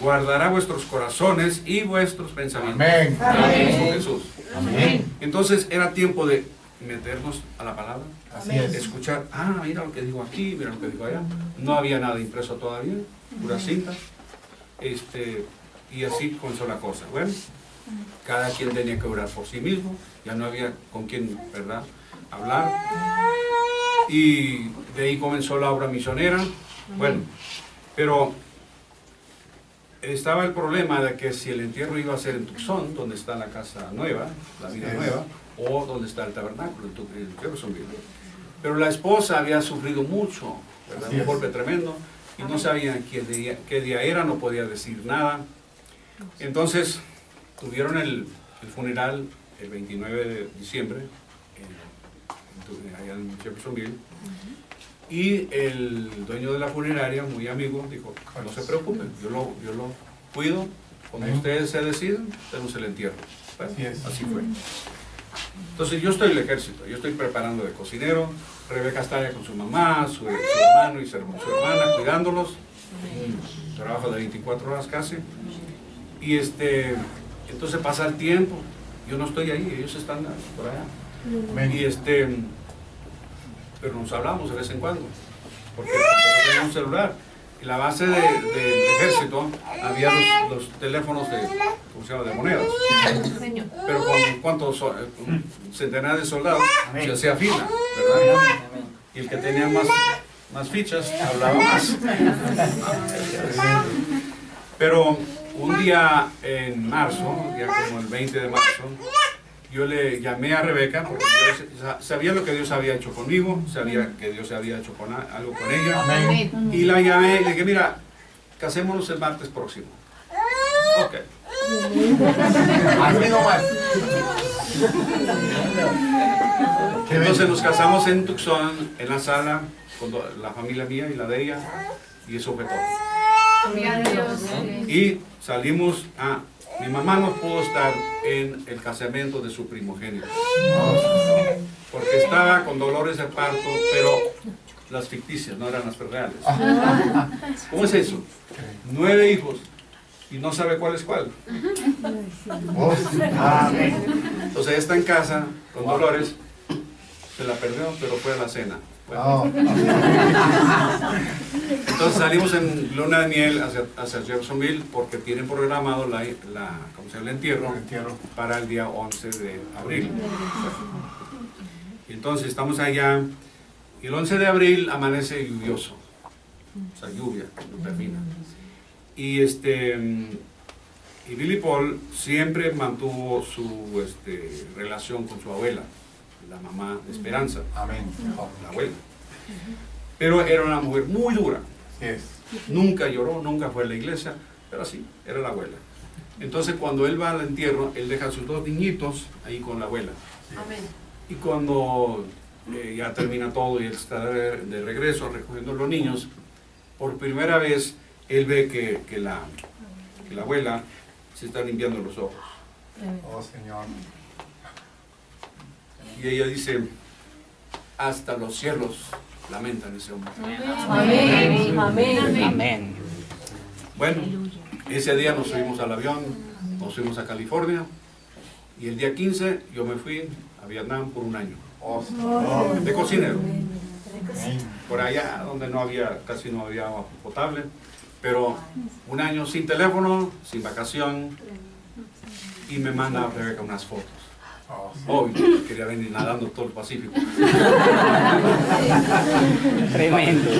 guardará vuestros corazones y vuestros pensamientos. Amén. Amén. Jesús. Amén. Entonces era tiempo de meternos a la palabra, así es. Escuchar, mira lo que dijo aquí, mira lo que dijo allá. No había nada impreso todavía, pura cinta. Y así comenzó la cosa. Bueno, cada quien tenía que orar por sí mismo, ya no había con quién, ¿verdad?, hablar. Y de ahí comenzó la obra misionera. Bueno, pero estaba el problema de que si el entierro iba a ser en Tucson, donde está la casa nueva, la vida nueva, o donde está el tabernáculo, en Jeffersonville. Pero la esposa había sufrido mucho, ¿verdad? Un golpe tremendo, y no sabía qué día era, no podía decir nada. Entonces tuvieron el funeral el 29 de diciembre, allá en Jeffersonville. Y el dueño de la funeraria, muy amigo, dijo, no se preocupen, yo lo cuido, cuando ustedes se deciden, tenemos el entierro. Bueno, así fue. Entonces yo estoy en el ejército, yo estoy preparando de cocinero, Rebeca está allá con su mamá, su hermano y su hermana, cuidándolos, trabajo de 24 horas casi, y entonces pasa el tiempo, yo no estoy ahí, ellos están por allá, y pero nos hablamos de vez en cuando, porque tenía un celular. En la base del ejército había los teléfonos de, ¿cómo se llama?, de monedas. Pero con cuántos centenares de soldados se hacía fila, ¿verdad? Y el que tenía más fichas hablaba más. Pero un día en marzo, ya como el 20 de marzo, yo le llamé a Rebeca porque yo sabía lo que Dios había hecho conmigo, sabía que Dios había hecho algo con ella. Amén. Y la llamé y le dije, mira, casémonos el martes próximo. Ok. Entonces nos casamos en Tucson, en la sala, con la familia mía y la de ella, y eso fue todo. Y salimos a... Mi mamá no pudo estar en el casamiento de su primogénito, porque estaba con dolores de parto, pero las ficticias, no eran las reales. ¿Cómo es eso? 9 hijos y no sabe cuál es cuál. Entonces ella está en casa con dolores, se la perdió, pero fue a la cena. Bueno. Entonces salimos en luna de miel hacia Jeffersonville porque tienen programado el entierro para el día 11 de abril. Entonces estamos allá y el 11 de abril amanece lluvioso, o sea, lluvia, termina. Y Billy Paul siempre mantuvo su relación con su abuela. la mamá de Esperanza, Amén. la abuela. Pero era una mujer muy dura. Yes. Nunca lloró, nunca fue a la iglesia, pero sí, era la abuela. Entonces cuando él va al entierro, él deja a sus 2 niñitos ahí con la abuela. Amén. Y cuando ya termina todo y él está de regreso recogiendo los niños, por primera vez él ve que la abuela se está limpiando los ojos. Oh, Señor. Y ella dice, hasta los cielos lamentan ese hombre. Amén. Amén. Amén. Bueno, ese día nos subimos al avión, nos fuimos a California, y el día 15 yo me fui a Vietnam por 1 año, Oh, Señor. de cocinero, Amén. por allá donde casi no había agua potable, pero 1 año sin teléfono, sin vacación, y me manda a Rebeca unas fotos. Oh, Hoy quería venir nadando todo el Pacífico. Tremendo.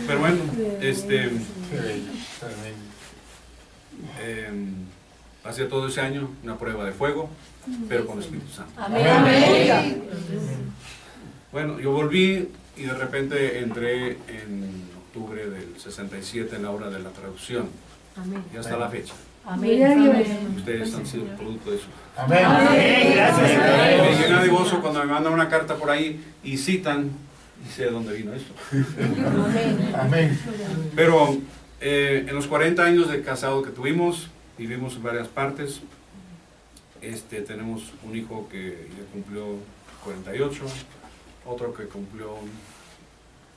Pero bueno, qué bello. Tremendo. pasé todo ese año una prueba de fuego, pero con el Espíritu Santo. Amén. Bueno, yo volví y de repente entré en octubre del 67 en la hora de la traducción, y hasta la fecha. Amén. Ustedes han sido producto de eso. Amén. Me llena de gozo cuando me mandan una carta por ahí y citan, y sé de dónde vino esto. Amén. Pero en los 40 años de casado que tuvimos, vivimos en varias partes. Tenemos un hijo que ya cumplió 48, otro que cumplió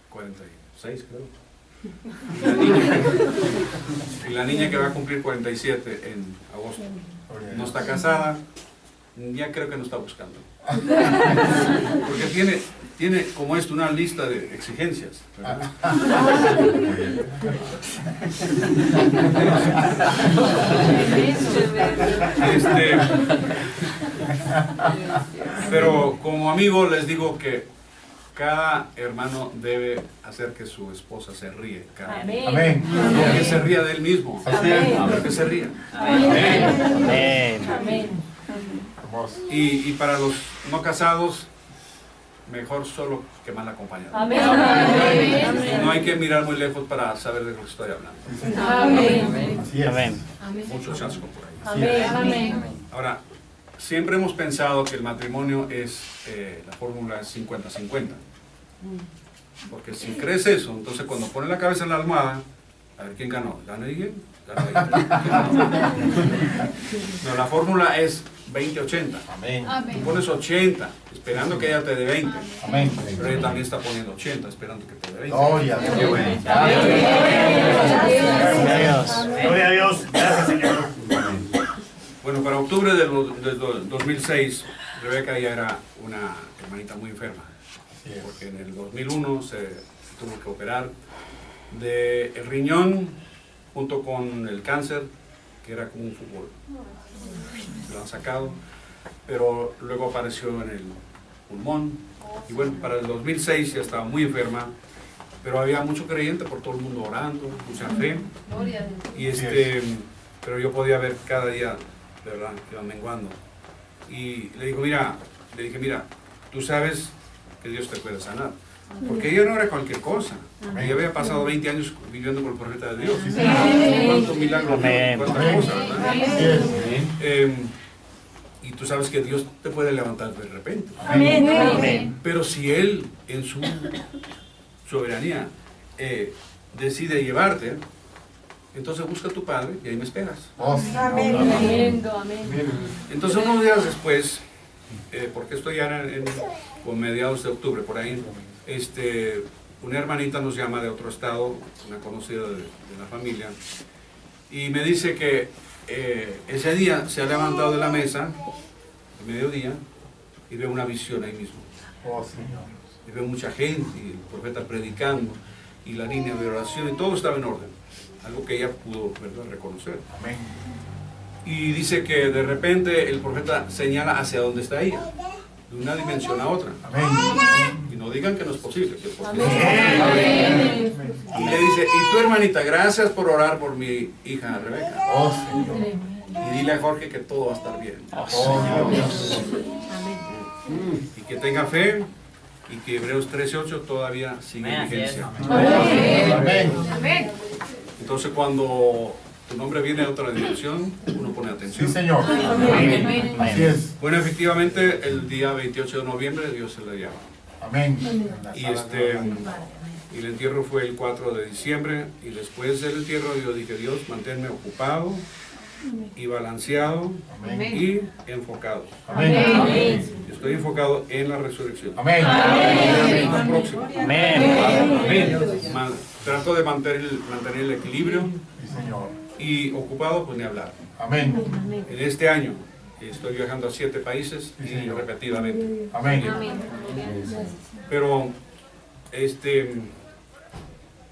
46, creo. Y la niña que va a cumplir 47 en agosto. No está casada, ya creo que no está buscando. Porque tiene como esto una lista de exigencias, ¿verdad? Pero como amigo les digo que cada hermano debe hacer que su esposa se ríe. Amén. No que se ría de él mismo, pero que se ría. Amén. Hermoso. Y para los no casados, mejor solo que mal acompañado. Amén. No hay que mirar muy lejos para saber de lo que estoy hablando. Amén. Así es. Amén. Mucho chasco por ahí. Amén. Ahora, siempre hemos pensado que el matrimonio es, la fórmula es 50-50. Porque si crees eso, entonces cuando pones la cabeza en la almohada, a ver quién ganó. ¿Gana alguien? ¿Gana alguien? No, la fórmula es 20-80. Amén. Tú pones 80, esperando que ella te dé 20. Amén. Pero ella también está poniendo 80, esperando que te dé 20. Gloria a Dios. Qué bueno. Gloria a Dios. Gloria a Dios. Gracias, Señor. Bueno, para octubre del 2006, Rebeca ya era una hermanita muy enferma. Así es. Porque en el 2001 se tuvo que operar del riñón junto con el cáncer, que era como un fútbol. Lo han sacado, pero luego apareció en el pulmón. Y bueno, para el 2006 ya estaba muy enferma, pero había mucho creyente por todo el mundo orando, mucha fe. Y pero yo podía ver cada día, de verdad, que iban menguando. Y le dije, mira, tú sabes que Dios te puede sanar. Porque ella no era cualquier cosa. Ella había pasado 20 años viviendo con el profeta de Dios. Cuántos milagros, cuántas cosas, ¿verdad? Y tú sabes que Dios te puede levantar de repente. Amén. Pero si Él, en su soberanía, decide llevarte, entonces busca a tu Padre y ahí me esperas. Oh, Amén. Entonces unos días después, porque esto ya era con mediados de octubre, por ahí, una hermanita nos llama de otro estado, una conocida de la familia, y me dice que ese día se ha levantado de la mesa, de mediodía, y ve una visión ahí mismo. oh, Señor. Y ve mucha gente, y el profeta predicando, y la línea de oración, y todo estaba en orden. Algo que ella pudo, ¿verdad?, reconocer. Amén. Y dice que de repente el profeta señala hacia dónde está ella, de una dimensión a otra. Amén. Y no digan que no es posible, que es posible. Amén. Y le dice, y tu hermanita, gracias por orar por mi hija Rebeca. Oh, Señor. Y dile a Jorge que todo va a estar bien. Oh, Dios. y que tenga fe y que Hebreos 13:8 todavía sigue en vigencia. Amén. Entonces cuando tu nombre viene de otra dimensión, uno pone Sí, atención. Señor. Amén. Así es. Bueno, efectivamente el día 28 de noviembre Dios se la llama. Amén. Y el entierro fue el 4 de diciembre y después del entierro yo dije, Dios, manténme ocupado y balanceado Amén. y enfocado. Amén. Yo estoy enfocado en la resurrección. Amén. Lo próximo. Amén. Trato de mantener el equilibrio Sí, Señor. y ocupado, pues ni hablar. Amén. En este año estoy viajando a 7 países Sí, y señor. repetidamente. Amén. Pero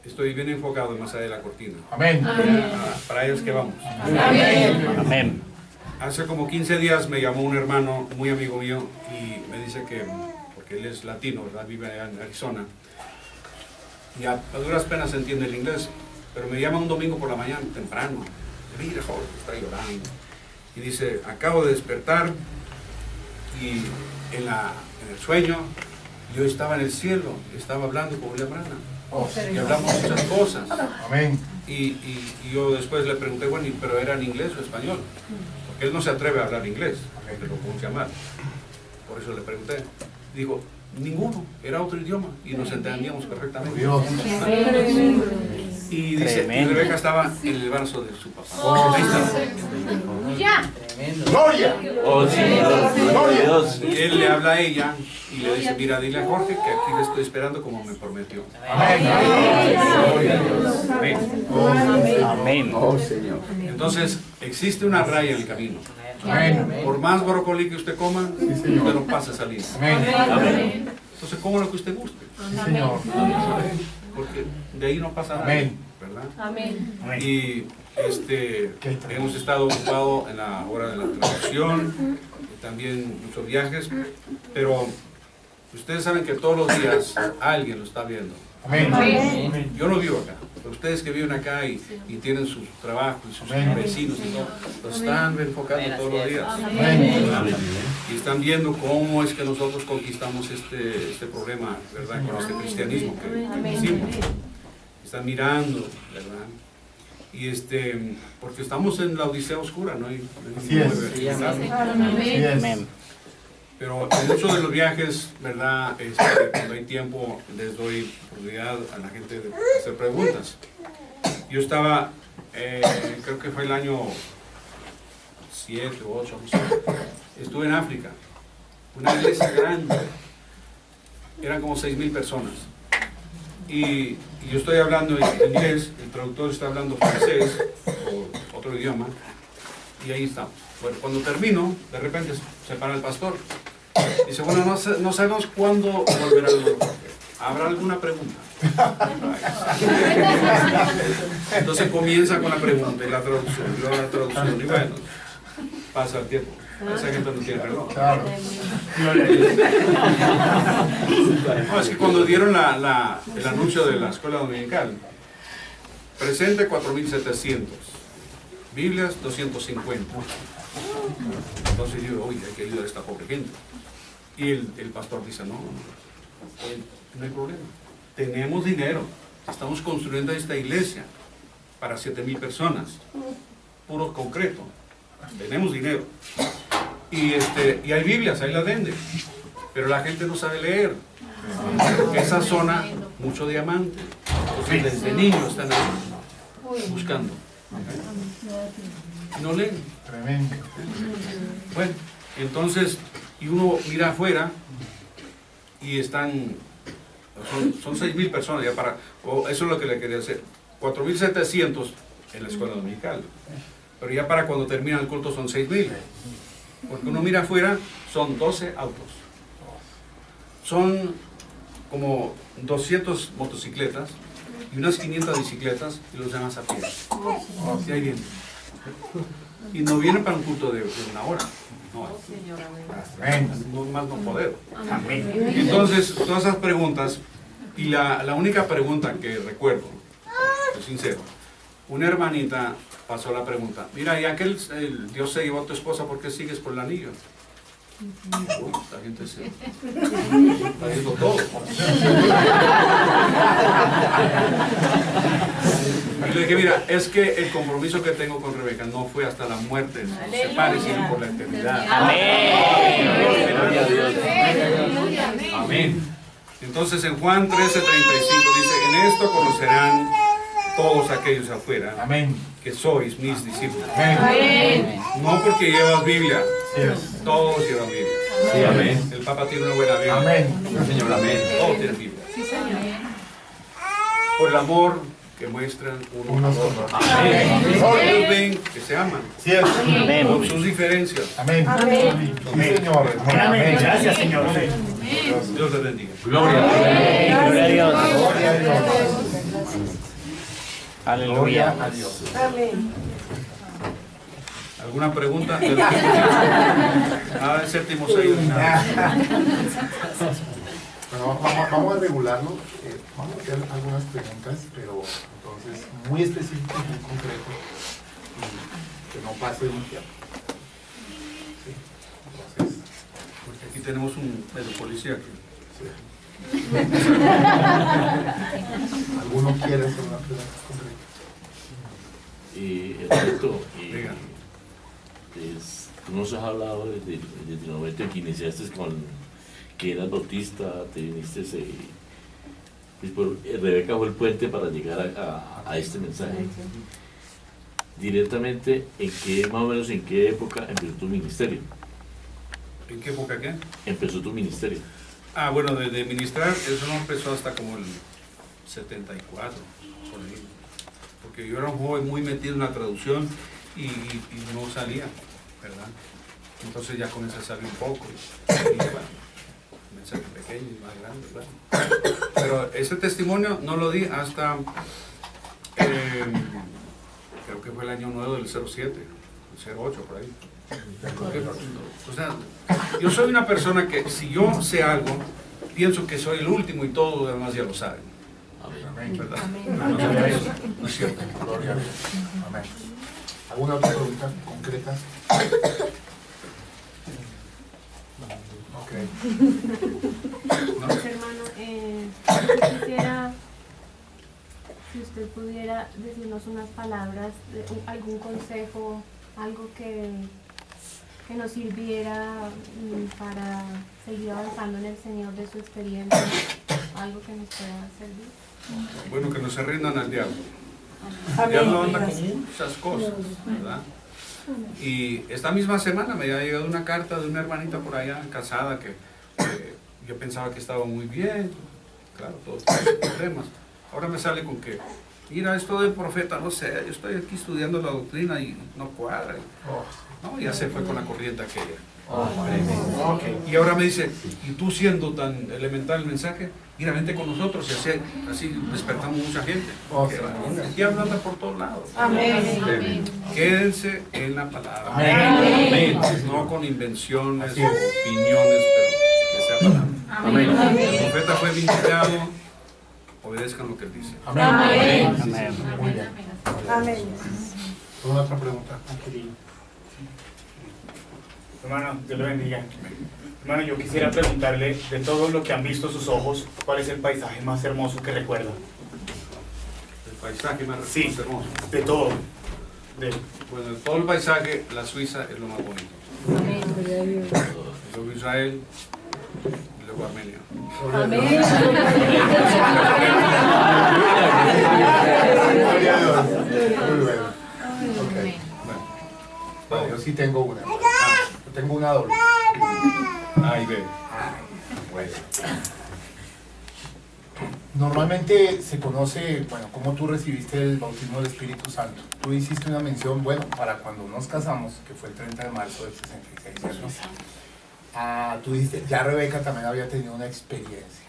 estoy bien enfocado más allá de la cortina. Amén. Para ellos que vamos. Amén. Hace como 15 días me llamó un hermano muy amigo mío y me dice que, porque él es latino, ¿verdad? Vive allá en Arizona, y a duras penas entiende el inglés, pero me llama un domingo por la mañana, temprano. Mira, joven, está llorando. Y dice, acabo de despertar y en el sueño yo estaba en el cielo, estaba hablando con William Branham. Y hablamos muchas cosas. Amén. Y yo después le pregunté, bueno, ¿pero era en inglés o español? Porque él no se atreve a hablar inglés, porque lo pronuncia mal. Por eso le pregunté. Dijo, ninguno, era otro idioma y nos entendíamos perfectamente. Dios. Y dice, y Tremendo. Rebeca estaba en el brazo de su papá. Oh, Ahí está. Gloria. Oh, Señor. Gloria. Dios. Y él le habla a ella y le dice, mira, dile a Jorge que aquí le estoy esperando como me prometió. Amén. Amén. Amén. Oh, Señor. Entonces, existe una raya en el camino. Amén. Por más brócoli que usted coma, usted no pasa esa línea. Amén. Entonces, coma lo que usted guste, Sí, Señor. porque de ahí no pasa nada, Amén. ¿verdad? Amén. Y hemos estado ocupados en la hora de la traducción, y también muchos viajes, pero ustedes saben que todos los días alguien lo está viendo. Amén. Yo no vivo acá, pero ustedes que viven acá y tienen sus trabajos y sus Amén. vecinos y todo, lo están enfocando todos los días. Amén. Y están viendo cómo es que nosotros conquistamos este problema, ¿verdad? Con este cristianismo que hicimos. Están mirando, ¿verdad? Y porque estamos en la odisea oscura, ¿no? Así es. Así es. Amén. Pero en muchos de los viajes, ¿verdad? Cuando hay tiempo, les doy oportunidad a la gente de hacer preguntas. Yo estaba, creo que fue el año 7 o 8, no sé. Estuve en África, una iglesia grande, eran como 6,000 personas. Y yo estoy hablando en inglés, el traductor está hablando francés o otro idioma, y ahí estamos. Bueno, cuando termino, de repente se para el pastor. Dice, bueno, no sabemos cuándo volverá el Lord. ¿Habrá alguna pregunta? Entonces comienza con la pregunta y la traducción, y luego la traducción, y bueno, pasa el tiempo. Esa gente no tiene reloj. Claro. No, es que cuando dieron el anuncio de la escuela dominical, presente 4,700, Biblias 250. Entonces yo, oye, hay que ayudar a esta pobre gente. Y el pastor dice, no hay problema. Tenemos dinero, estamos construyendo esta iglesia para 7,000 personas, puro concreto. Tenemos dinero. Y hay Biblias, ahí las venden. Pero la gente no sabe leer. Porque esa zona, mucho diamante. Entonces desde niños están ahí buscando. No leen. Tremendo. Bueno, entonces, y uno mira afuera y son 6,000 personas ya eso es lo que le quería hacer. 4,700 en la escuela dominical. Pero ya para cuando termina el culto son 6,000. Porque uno mira afuera, son 12 autos. Son como 200 motocicletas y unas 500 bicicletas y los demás a pie. Y ahí vienen. Y no vienen para un culto de una hora. No, más no poder. Entonces, todas esas preguntas, y la única pregunta que recuerdo, soy sincero, una hermanita pasó la pregunta, mira, ya que el Dios se llevó a tu esposa, ¿por qué sigues por el anillo? La gente se está viendo todo. Y le dije, mira, es que el compromiso que tengo con Rebeca no fue hasta la muerte, nos separe, sino por la eternidad. Amén. Entonces en Juan 13:35 dice, en esto conocerán todos aquellos afuera, Amén. que sois mis discípulos. Amén. No porque llevas Biblia, Sí es. todos llevan Biblia. Sí, amén. El Papa tiene una buena Biblia. Amén. Señor, amén. Todos tienen Biblia. Por el amor que muestran unos a otros. Ellos ven que se aman, Sí es. con sus diferencias. Amén. Sí, Señor. Amén. Gracias, Señor. Dios les bendiga. Gloria a Dios. Gloria a Dios. Aleluya. Gloria a Dios. ¿Alguna pregunta? De lo que nada del séptimo sello ni nada. Bueno, vamos a regularlo. Vamos a hacer algunas preguntas, pero entonces muy específicas, muy concretas, y que no pase de un tiempo. Sí. Entonces, Porque aquí tenemos un policía que... ¿alguno quiere hacer una pregunta concreta? Ernesto, Diga. tú nos has hablado desde el momento en que iniciaste que eras bautista, te viniste, Rebeca fue el puente para llegar a este mensaje. Directamente, más o menos en qué época empezó tu ministerio? ¿En qué época qué? Empezó tu ministerio. Ah, bueno, de ministrar, eso no empezó hasta como el 74, por ahí. Porque yo era un joven muy metido en la traducción y no salía, ¿verdad? Entonces ya comencé a salir un poco. Y bueno, mensaje pequeño y más grande, ¿verdad? Pero ese testimonio no lo di hasta, creo que fue el año nuevo del 07, el 08, por ahí. O sea, yo soy una persona que si yo sé algo, pienso que soy el último y todos los demás ya lo saben. Amén. ¿Verdad? Amén. No es cierto. Gloria a Dios. Amén. ¿Alguna otra pregunta concreta? Ok. Pues, hermano, yo quisiera si usted pudiera decirnos unas palabras, algún consejo, algo que nos sirviera para seguir avanzando en el Señor de su experiencia, algo que nos pueda servir. Bueno, que no se rindan al diablo. El diablo anda con muchas cosas, ¿verdad? Y esta misma semana me había llegado una carta de una hermanita por allá, casada, que yo pensaba que estaba muy bien, claro, todos tienen problemas. Ahora me sale con que, mira, esto del profeta, no sé, yo estoy aquí estudiando la doctrina y no cuadra. No, ya se fue con la corriente aquella. Y ahora me dice, y tú siendo tan elemental el mensaje, mira, vente con nosotros y así despertamos mucha gente. El diablo anda por todos lados. Amén. Quédense en la palabra. Amén. No con invenciones o opiniones, pero que sea palabra. El profeta fue vinculado, obedezcan lo que él dice. Amén. Muy bien. Amén. ¿Alguna otra pregunta? Hermano, Dios le bendiga. Hermano, yo quisiera preguntarle, de todo lo que han visto sus ojos, ¿cuál es el paisaje más hermoso que recuerda? El paisaje más Sí. hermoso. De todo. Bueno, de todo el paisaje, la Suiza es lo más bonito. Luego Israel y luego Armenia. Amén. Gloria a Dios. Muy bueno. Ok. Bueno, Bueno, yo sí tengo una. Yo tengo una doble. ahí ve. Bueno. Normalmente se conoce, bueno, cómo tú recibiste el bautismo del Espíritu Santo. Tú hiciste una mención, bueno, para cuando nos casamos, que fue el 30 de marzo del 66, ¿cierto? Tú dijiste, ya Rebeca también había tenido una experiencia.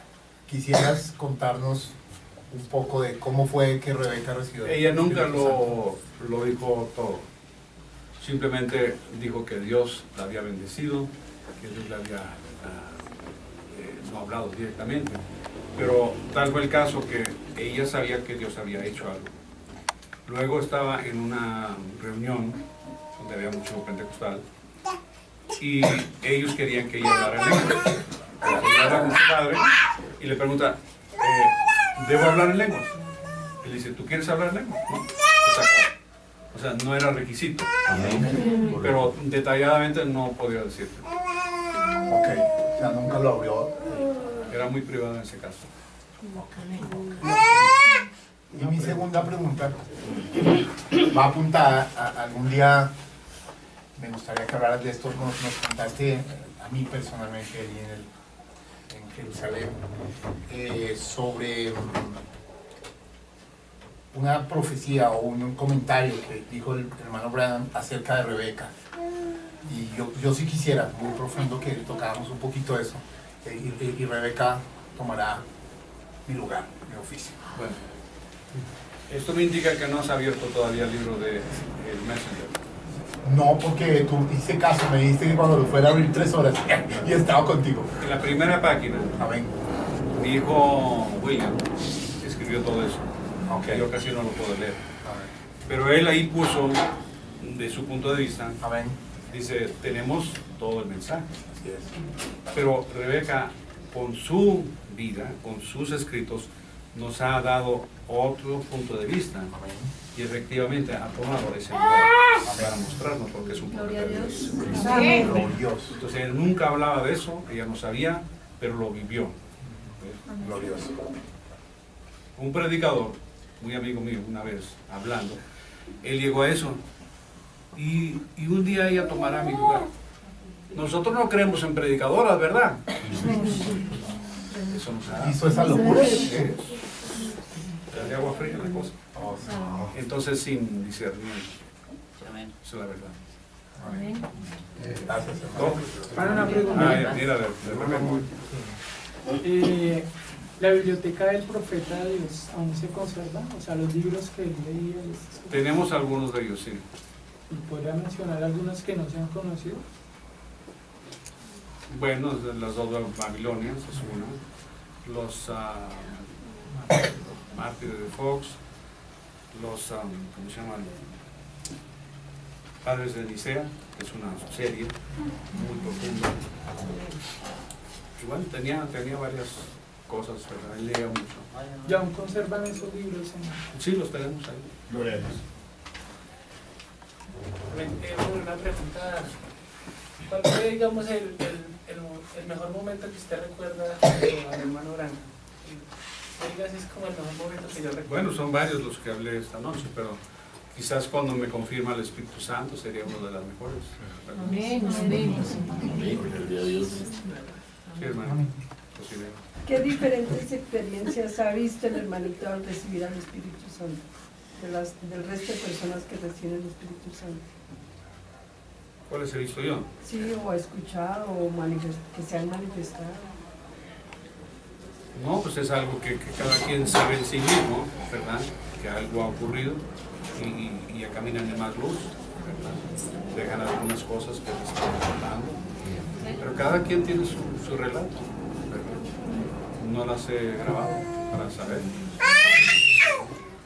¿Quisieras contarnos un poco de cómo fue que Rebeca recibió el Ella nunca Espíritu Santo? lo dijo todo. Simplemente dijo que Dios la había bendecido, que Dios le había no hablado directamente. Pero tal fue el caso que ella sabía que Dios había hecho algo. Luego estaba en una reunión donde había mucho pentecostal y ellos querían que ella hablara en lenguas. Ella habla con su padre y le pregunta, ¿debo hablar en lenguas? Él dice, ¿tú quieres hablar en lenguas? No, o sea, no era requisito, pero detalladamente no podía decirte. Ok, o sea, nunca lo abrió. Era muy privado en ese caso. Y mi segunda pregunta va apuntada a algún día, me gustaría que hablaras de esto, nos contaste a mí personalmente allí en Jerusalén, sobre una profecía o un comentario que dijo el hermano Branham acerca de Rebeca. Y yo sí quisiera, muy profundo, que tocáramos un poquito eso, y Rebeca tomará mi lugar, mi oficio. Bueno, esto me indica que no has abierto todavía el libro de el Messenger. No, porque tú hice caso, me dijiste que cuando lo fuera a abrir 3 horas y estaba contigo. En la primera página, Amén. mi hijo William escribió todo eso. Okay. Yo casi no lo puedo leer. Amén. Pero él ahí puso, de su punto de vista, Amén. dice, tenemos todo el mensaje. Así es. Pero Rebeca, con su vida, con sus escritos, nos ha dado otro punto de vista. Amén. Y efectivamente ha tomado ese lugar para mostrarnos porque es un profeta de Dios. Glorioso. Entonces él nunca hablaba de eso, ella no sabía, pero lo vivió. Glorioso. Un predicador, muy amigo mío, una vez hablando, él llegó a eso y un día ella tomará mi lugar. Nosotros no creemos en predicadoras, ¿verdad? Eso nos da. Hizo esa locura. De agua fría la cosa. Oh, sí. Entonces sin discernimiento. Esa es la verdad. Amén. Gracias, ¿Todo? hermano. Para una pregunta. Mira, de repente. ¿La biblioteca del profeta de Dios aún se conserva? O sea, los libros que él leía. Tenemos algunos de ellos, sí. ¿Y podría mencionar algunos que no se han conocido? Bueno, las dos Babilonias es una. Los Mártires de Fox. Los, ¿cómo se llaman? Padres de Nicea, que es una serie muy profunda. Igual tenía varias cosas, ¿verdad? Él leía mucho. ¿Y aún conservan esos libros? Sí, los tenemos ahí. Gloria a Dios. Una pregunta. ¿Cuál fue, digamos, el mejor momento que usted recuerda al hermano Branham? Digas, es como el mejor momento que yo recuerdo. Bueno, son varios los que hablé esta noche, pero quizás cuando me confirma el Espíritu Santo sería uno de las mejores. Amén. Amén. Gloria a Dios. Sí, hermano. Posible. ¿Qué diferentes experiencias ha visto el hermanito al recibir al Espíritu Santo? Del resto de personas que reciben el Espíritu Santo. ¿Cuáles he visto yo? Sí, o ha escuchado, o que se han manifestado. No, pues es algo que cada quien sabe en sí mismo, ¿verdad? Que algo ha ocurrido y ya caminan de más luz, ¿verdad? Dejan algunas cosas que les están contando. Pero cada quien tiene su relato, ¿verdad? No las he grabado para saber.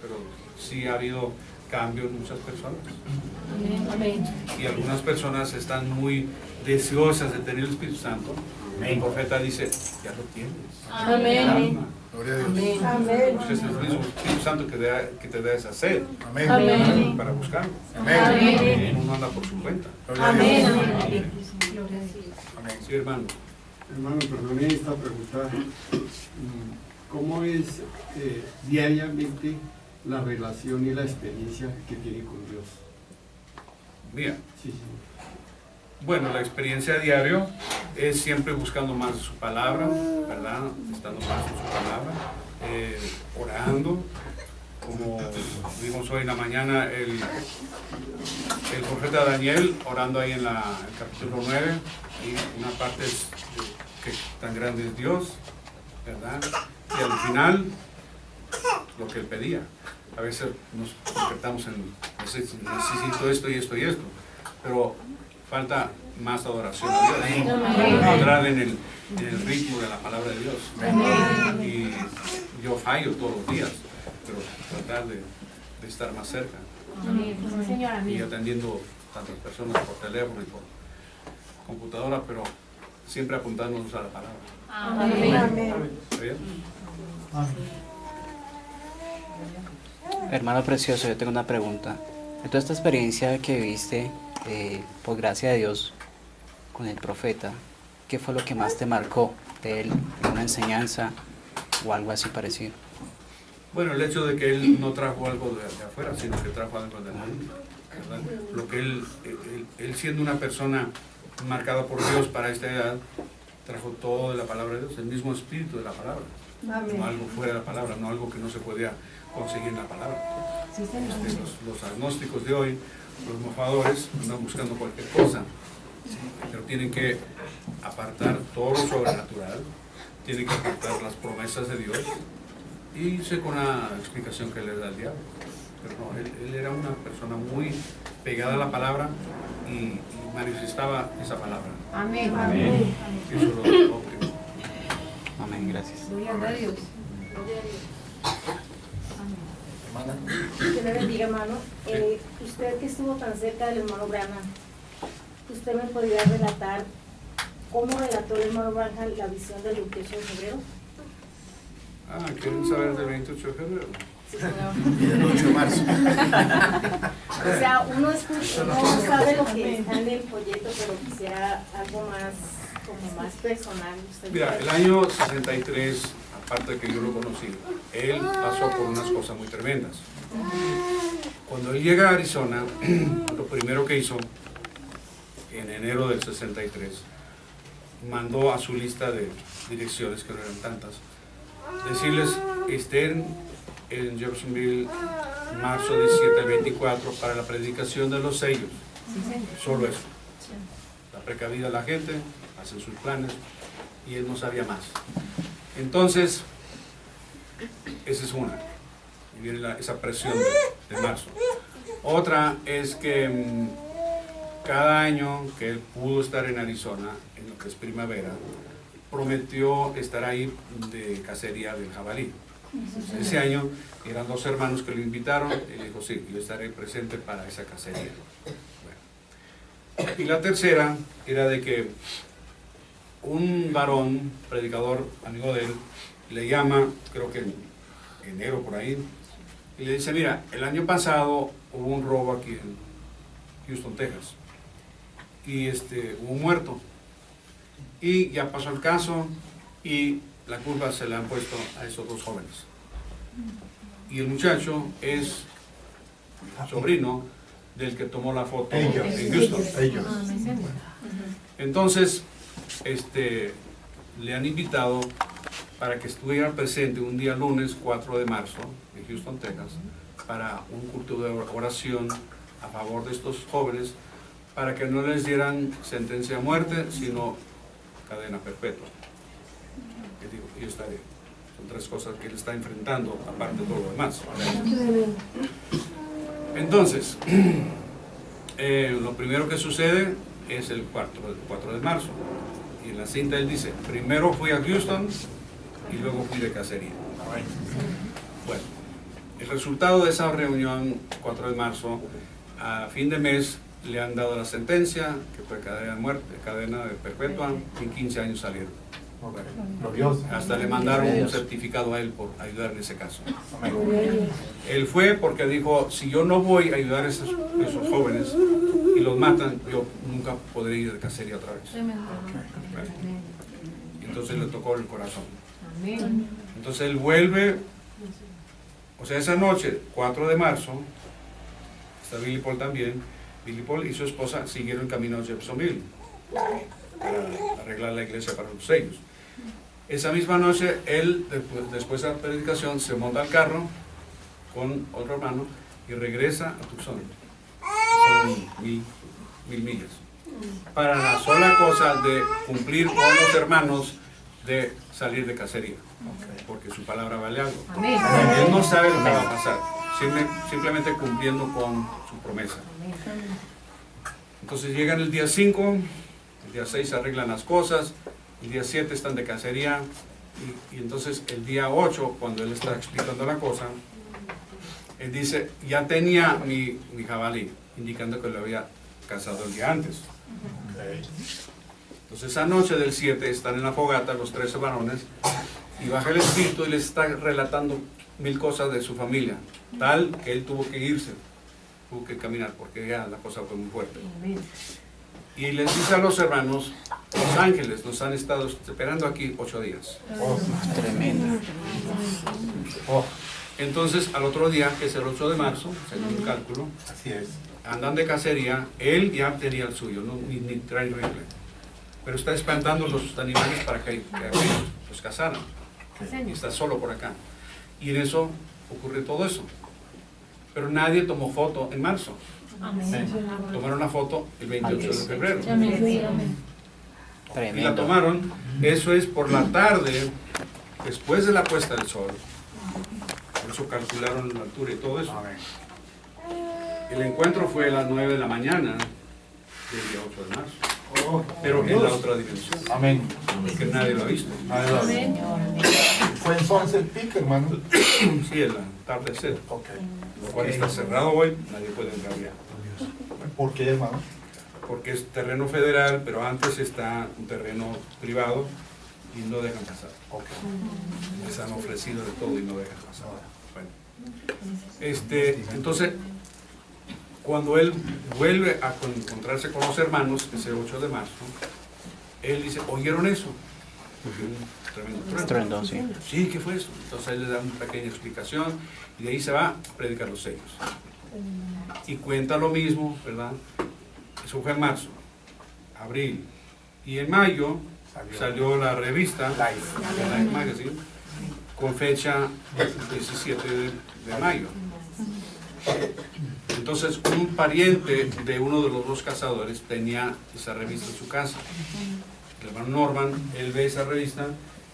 Pero sí ha habido cambios en muchas personas. Amén. Y algunas personas están muy deseosas de tener el Espíritu Santo. El profeta dice, ya lo tienes. Amén. Gloria a Dios. Amén. Porque es el mismo Espíritu Santo que te da esa sed Amén. Amén. para buscarlo. Amén. Uno anda por su cuenta. Amén. Amén. Sí, hermano. Hermano, perdone esta pregunta. ¿Cómo es diariamente la relación y la experiencia que tiene con Dios? Mía. Sí, sí. Bueno, la experiencia a diario es siempre buscando más de su palabra, ¿verdad? Estando más en su palabra, orando, como vimos hoy en la mañana, el profeta Daniel orando ahí en el capítulo 9, y una parte es que tan grande es Dios, ¿verdad? Y al final, lo que él pedía. A veces nos despertamos en necesito esto y esto y esto, pero falta más adoración a Dios, entrar en el ritmo de la palabra de Dios. Y yo fallo todos los días, pero tratar de estar más cerca Amén. Señor, y amén. atendiendo tantas personas por teléfono computadora, pero siempre apuntándonos a la palabra. Amén. ¿Está bien? Hermano precioso, yo tengo una pregunta. De toda esta experiencia que viviste, por gracia de Dios, con el profeta, ¿qué fue lo que más te marcó de él? ¿Una enseñanza o algo así parecido? Bueno, el hecho de que él no trajo algo de afuera, sino que trajo algo de adentro, ¿verdad? Lo que él siendo una persona marcada por Dios para esta edad, trajo todo de la palabra de Dios, el mismo espíritu de la palabra. Amén. No algo fuera de la palabra, no algo que no se podía conseguir en la palabra. Los agnósticos de hoy, los mofadores, andan buscando cualquier cosa, pero tienen que apartar todo lo sobrenatural, tienen que apartar las promesas de Dios y irse con la explicación que le da el diablo. Pero no, él era una persona muy pegada a la palabra y manifestaba esa palabra. Amén. Amén. Eso es lo óptimo. Amén, gracias. Gloria a Dios. Que le bendiga, hermano. Usted que estuvo tan cerca del hermano Branham, ¿usted me podría relatar cómo relató el hermano Branham la visión del 28 de febrero? ¿Quieren saber del 28 de febrero? Sí, señor. Y del 8 de marzo. O sea, uno sabe lo que está en el folleto, pero quisiera algo más, como más personal. ¿Usted Mira, el año 63, aparte de que yo lo conocí, él pasó por unas cosas muy tremendas. Cuando él llega a Arizona, lo primero que hizo, en enero del 63, mandó a su lista de direcciones, que no eran tantas, decirles, estén en Jeffersonville, marzo 17 al 24, para la predicación de los sellos. Solo eso. La precavida la gente, hacen sus planes, y él no sabía más. Entonces, esa es una. Y viene esa presión de marzo. Otra es que cada año que él pudo estar en Arizona, en lo que es primavera, prometió estar ahí de cacería del jabalí. Ese año eran 2 hermanos que lo invitaron y le dijo, sí, yo estaré presente para esa cacería. Bueno. Y la tercera era de que un varón, predicador, amigo de él, le llama, creo que en enero por ahí, y le dice, mira, el año pasado hubo un robo aquí en Houston, Texas, y hubo un muerto, y ya pasó el caso, y la culpa se la han puesto a esos 2 jóvenes. Y el muchacho es sobrino del que tomó la foto en Houston. Entonces, le han invitado para que estuviera presente un día lunes 4 de marzo en Houston, Texas, para un culto de oración a favor de estos jóvenes, para que no les dieran sentencia a muerte, sino cadena perpetua. Y yo estaré. Son 3 cosas que él está enfrentando, aparte de todo lo demás. Entonces, lo primero que sucede es el 4 de marzo. Y en la cinta él dice, primero fui a Houston y luego fui de cacería. Bueno, el resultado de esa reunión, 4 de marzo, a fin de mes le han dado la sentencia, que fue cadena de muerte, cadena de perpetua, y 15 años salieron. Hasta le mandaron un certificado a él por ayudar en ese caso. Él fue porque dijo, si yo no voy a ayudar a esos jóvenes y los matan, yo nunca podré ir de cacería otra vez. Entonces le tocó el corazón. Entonces él vuelve, o sea, esa noche, 4 de marzo, está Billy Paul también. Billy Paul y su esposa siguieron camino a Jeffersonville para arreglar la iglesia para los sellos. Esa misma noche, él, después de la predicación, se monta al carro con otro hermano y regresa a Tucson. Son 1000 millas. Para la sola cosa de cumplir con los hermanos de salir de cacería. Porque su palabra vale algo. Él no sabe lo que va a pasar. Simplemente cumpliendo con su promesa. Entonces llegan el día 5, el día 6 se arreglan las cosas, el día 7 están de cacería, y entonces el día 8, cuando él está explicando la cosa, él dice, ya tenía mi jabalí, indicando que lo había cazado el día antes. Entonces esa noche del 7 están en la fogata los 13 varones y baja el espíritu y les está relatando 1000 cosas de su familia, tal que él tuvo que irse, tuvo que caminar porque ya la cosa fue muy fuerte. Y les dice a los hermanos, los ángeles nos han estado esperando aquí 8 días. Tremendo. Entonces al otro día, que es el 8 de marzo, según el cálculo, Así es. andan de cacería, él ya tenía el suyo, ¿no? ni trae rifle, pero está espantando los animales para que los cazaran, y está solo por acá, y en eso ocurre todo eso, pero nadie tomó foto en marzo. Tomaron una foto el 28 de febrero y la tomaron, eso es por la tarde, después de la puesta del sol, por eso calcularon la altura y todo eso. El encuentro fue a las 9 de la mañana del día 8 de marzo, pero en la otra dimensión. Amén. Que nadie lo ha visto. ¿Fue en Sunset Peak, hermano? Sí, el atardecer. Lo cual está cerrado hoy, nadie puede entrar ya. ¿Por qué, hermano? Porque es terreno federal, pero antes está un terreno privado y no dejan pasar. Les han ofrecido de todo y no dejan pasar. Bueno. Entonces, cuando él vuelve a encontrarse con los hermanos, ese 8 de marzo, él dice, ¿oyeron eso? Un tremendo Estruendo, sí. Sí, ¿qué fue eso? Entonces él le da una pequeña explicación y de ahí se va a predicar los sellos. Y cuenta lo mismo, ¿verdad? Eso fue en marzo, abril. Y en mayo salió la revista, Life Magazine, con fecha 17 de mayo. Entonces un pariente de uno de los dos cazadores tenía esa revista en su casa. El hermano Norman, él ve esa revista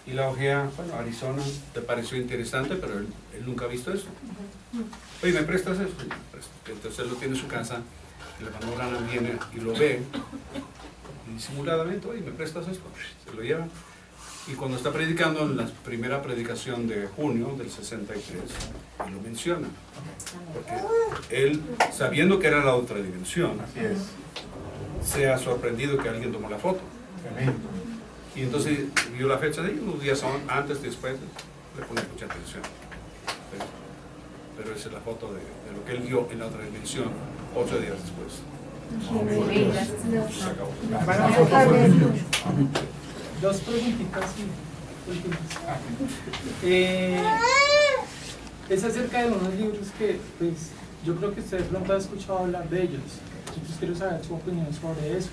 y la ojea. Bueno, Arizona, le pareció interesante, pero él nunca ha visto eso. Oye, ¿me prestas eso? Entonces él lo tiene en su casa, el hermano Branham viene y lo ve, y disimuladamente, oye, ¿me prestas esto? Se lo lleva. Y cuando está predicando en la primera predicación de junio del 63, él lo menciona. Porque él, sabiendo que era la otra dimensión, se ha sorprendido que alguien tomó la foto. Y entonces vio la fecha de ahí, unos días antes, después, le pone mucha atención. Pero esa es la foto de lo que él vio en la otra dimensión 8 días después. Se acabó. Dos preguntitas últimas. Es acerca de unos libros que, pues, yo creo que usted de pronto ha escuchado hablar de ellos. Entonces quiero saber su opinión sobre eso.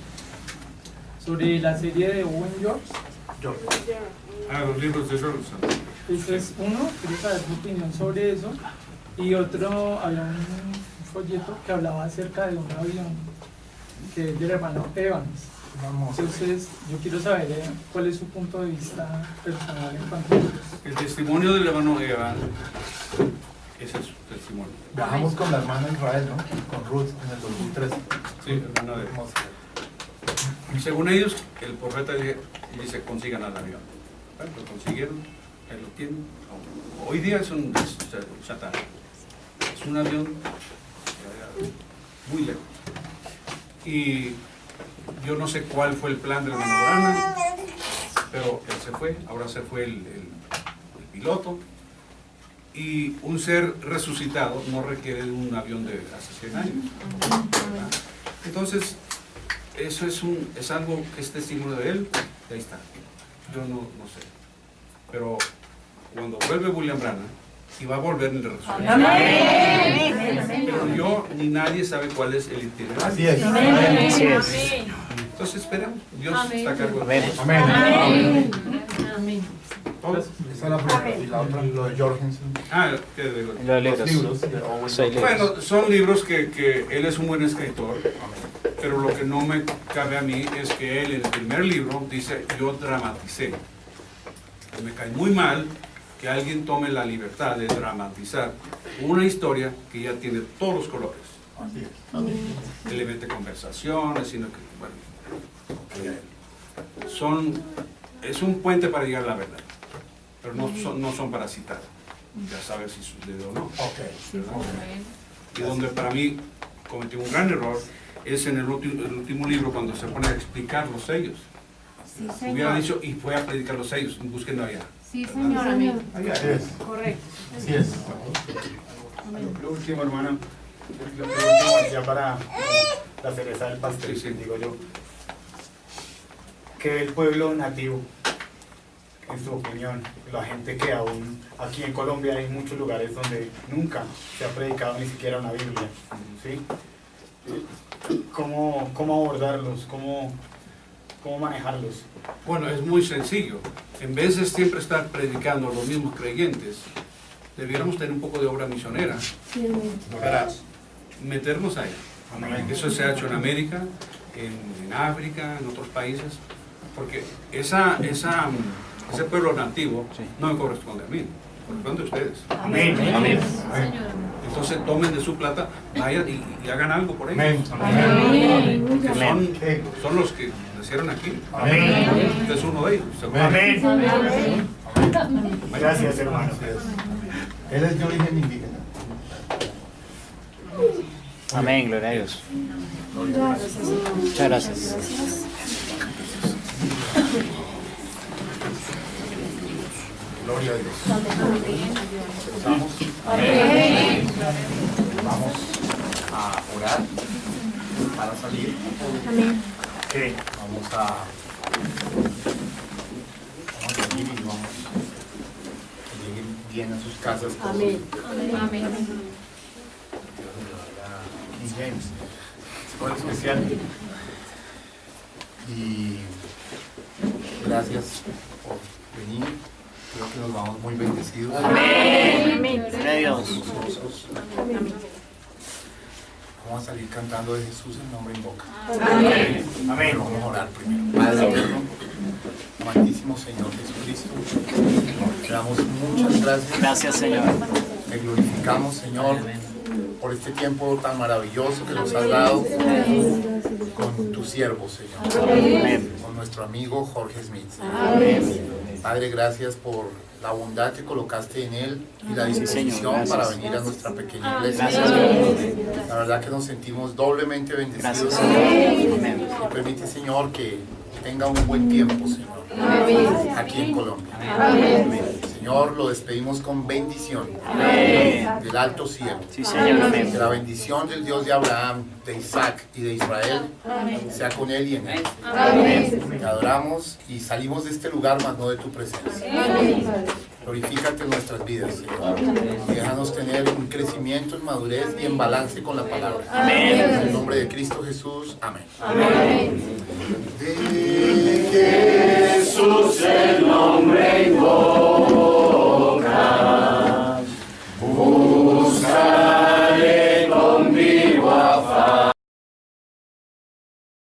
Sobre la serie de Owen George. Los libros de Jorgensen. Ese es uno, quiero saber su opinión sobre eso. Y otro, había un folleto que hablaba acerca de un avión que es del hermano Evans. Entonces, yo quiero saber cuál es su punto de vista personal en cuanto a eso. El testimonio del hermano Evans, ese es su testimonio. Viajamos con la hermana Israel, ¿no? Con Ruth en el 2013. Sí, hermano de según ellos, el profeta dice, consigan al avión. Bueno, lo consiguieron, él lo tiene. Hoy día es un chatarra. Es un avión muy lejos. Y yo no sé cuál fue el plan del hermano Branham, pero él se fue, ahora se fue el piloto. Y un ser resucitado no requiere de un avión de hace 100 años. ¿Verdad? Entonces, eso es algo que es testimonio de él, y ahí está. Yo no sé. Pero cuando vuelve William Branham, y va a volver en el resurrección. Pero yo ni nadie sabe cuál es el itinerario. Así es. Así es. Entonces esperemos. Dios está a cargo Amén. de todos. Amén. Amén. ¿Todos? Esa es la primera. Y la otra, lo de Jorgensen. ¿Qué de los Los libros. de Owen Soy George. libros. Bueno, son libros que él es un buen escritor, pero lo que no me cabe a mí es que él en el primer libro dice, yo dramaticé. Me cae muy mal que alguien tome la libertad de dramatizar una historia que ya tiene todos los colores. Así es. Que le mete conversaciones, sino que, bueno, es un puente para llegar a la verdad, pero no son para citar. Ya sabes si sucedió o no. Y donde para mí cometió un gran error es en el último libro cuando se pone a explicar los sellos. Sí, señor. Hubiera dicho, y fue a predicarlos a ellos, búsquenlo allá. Sí, señor, amén. Allá es. Correcto. Así es. Lo último, hermano, lo último ya para la cereza del pastel, digo yo, que el pueblo nativo, en su opinión, la gente que aún aquí en Colombia hay muchos lugares donde nunca se ha predicado ni siquiera una Biblia, ¿sí? ¿Cómo abordarlos? ¿Cómo manejarlos? Bueno, es muy sencillo. En vez de siempre estar predicando a los mismos creyentes, debiéramos tener un poco de obra misionera para meternos ahí. Eso se ha hecho en América, en África, en otros países, porque ese pueblo nativo no me corresponde a mí, corresponde a ustedes. Amén. Amén. Entonces tomen de su plata, vayan y hagan algo por ellos. Amén. Porque son los que nacieron aquí. Amén. Usted es uno de ellos. Amén. Gracias, hermano. Él es de origen indígena. Amén, gloria a Dios. Muchas gracias. Gloria a Dios. Amén. Vamos a orar para salir. Amén. Vamos a salir y vamos que lleguen bien a sus casas. Amén. Amén. King James, escuela especial. Y gracias por venir. Creo que nos vamos muy bendecidos. Amén. Gloria a Dios. Amén. Vamos a salir cantando de Jesús el nombre en boca. Amén. Amén. Vamos a orar primero. Padre eterno, amantísimo Señor Jesucristo, te damos muchas gracias. Gracias, Señor. Te glorificamos, Señor, por este tiempo tan maravilloso que nos has dado con tu siervo, Señor. Amén. Con nuestro amigo Jorge Smith. Amén. Padre, gracias por la bondad que colocaste en él y la disposición Gracias. para venir a nuestra pequeña iglesia. Gracias. La verdad que nos sentimos doblemente bendecidos. Gracias, Señor. Amén. Y permite, Señor, que tenga un buen tiempo, Señor, aquí en Colombia. Señor, lo despedimos con bendición del alto cielo. Sí, Señor. Amén. Que la bendición del Dios de Abraham, de Isaac y de Israel sea con él y en él. Te adoramos y salimos de este lugar, mas no de tu presencia. Glorifícate en nuestras vidas, Señor. Y déjanos tener un crecimiento en madurez y en balance con la palabra. En el nombre de Cristo Jesús. Amén.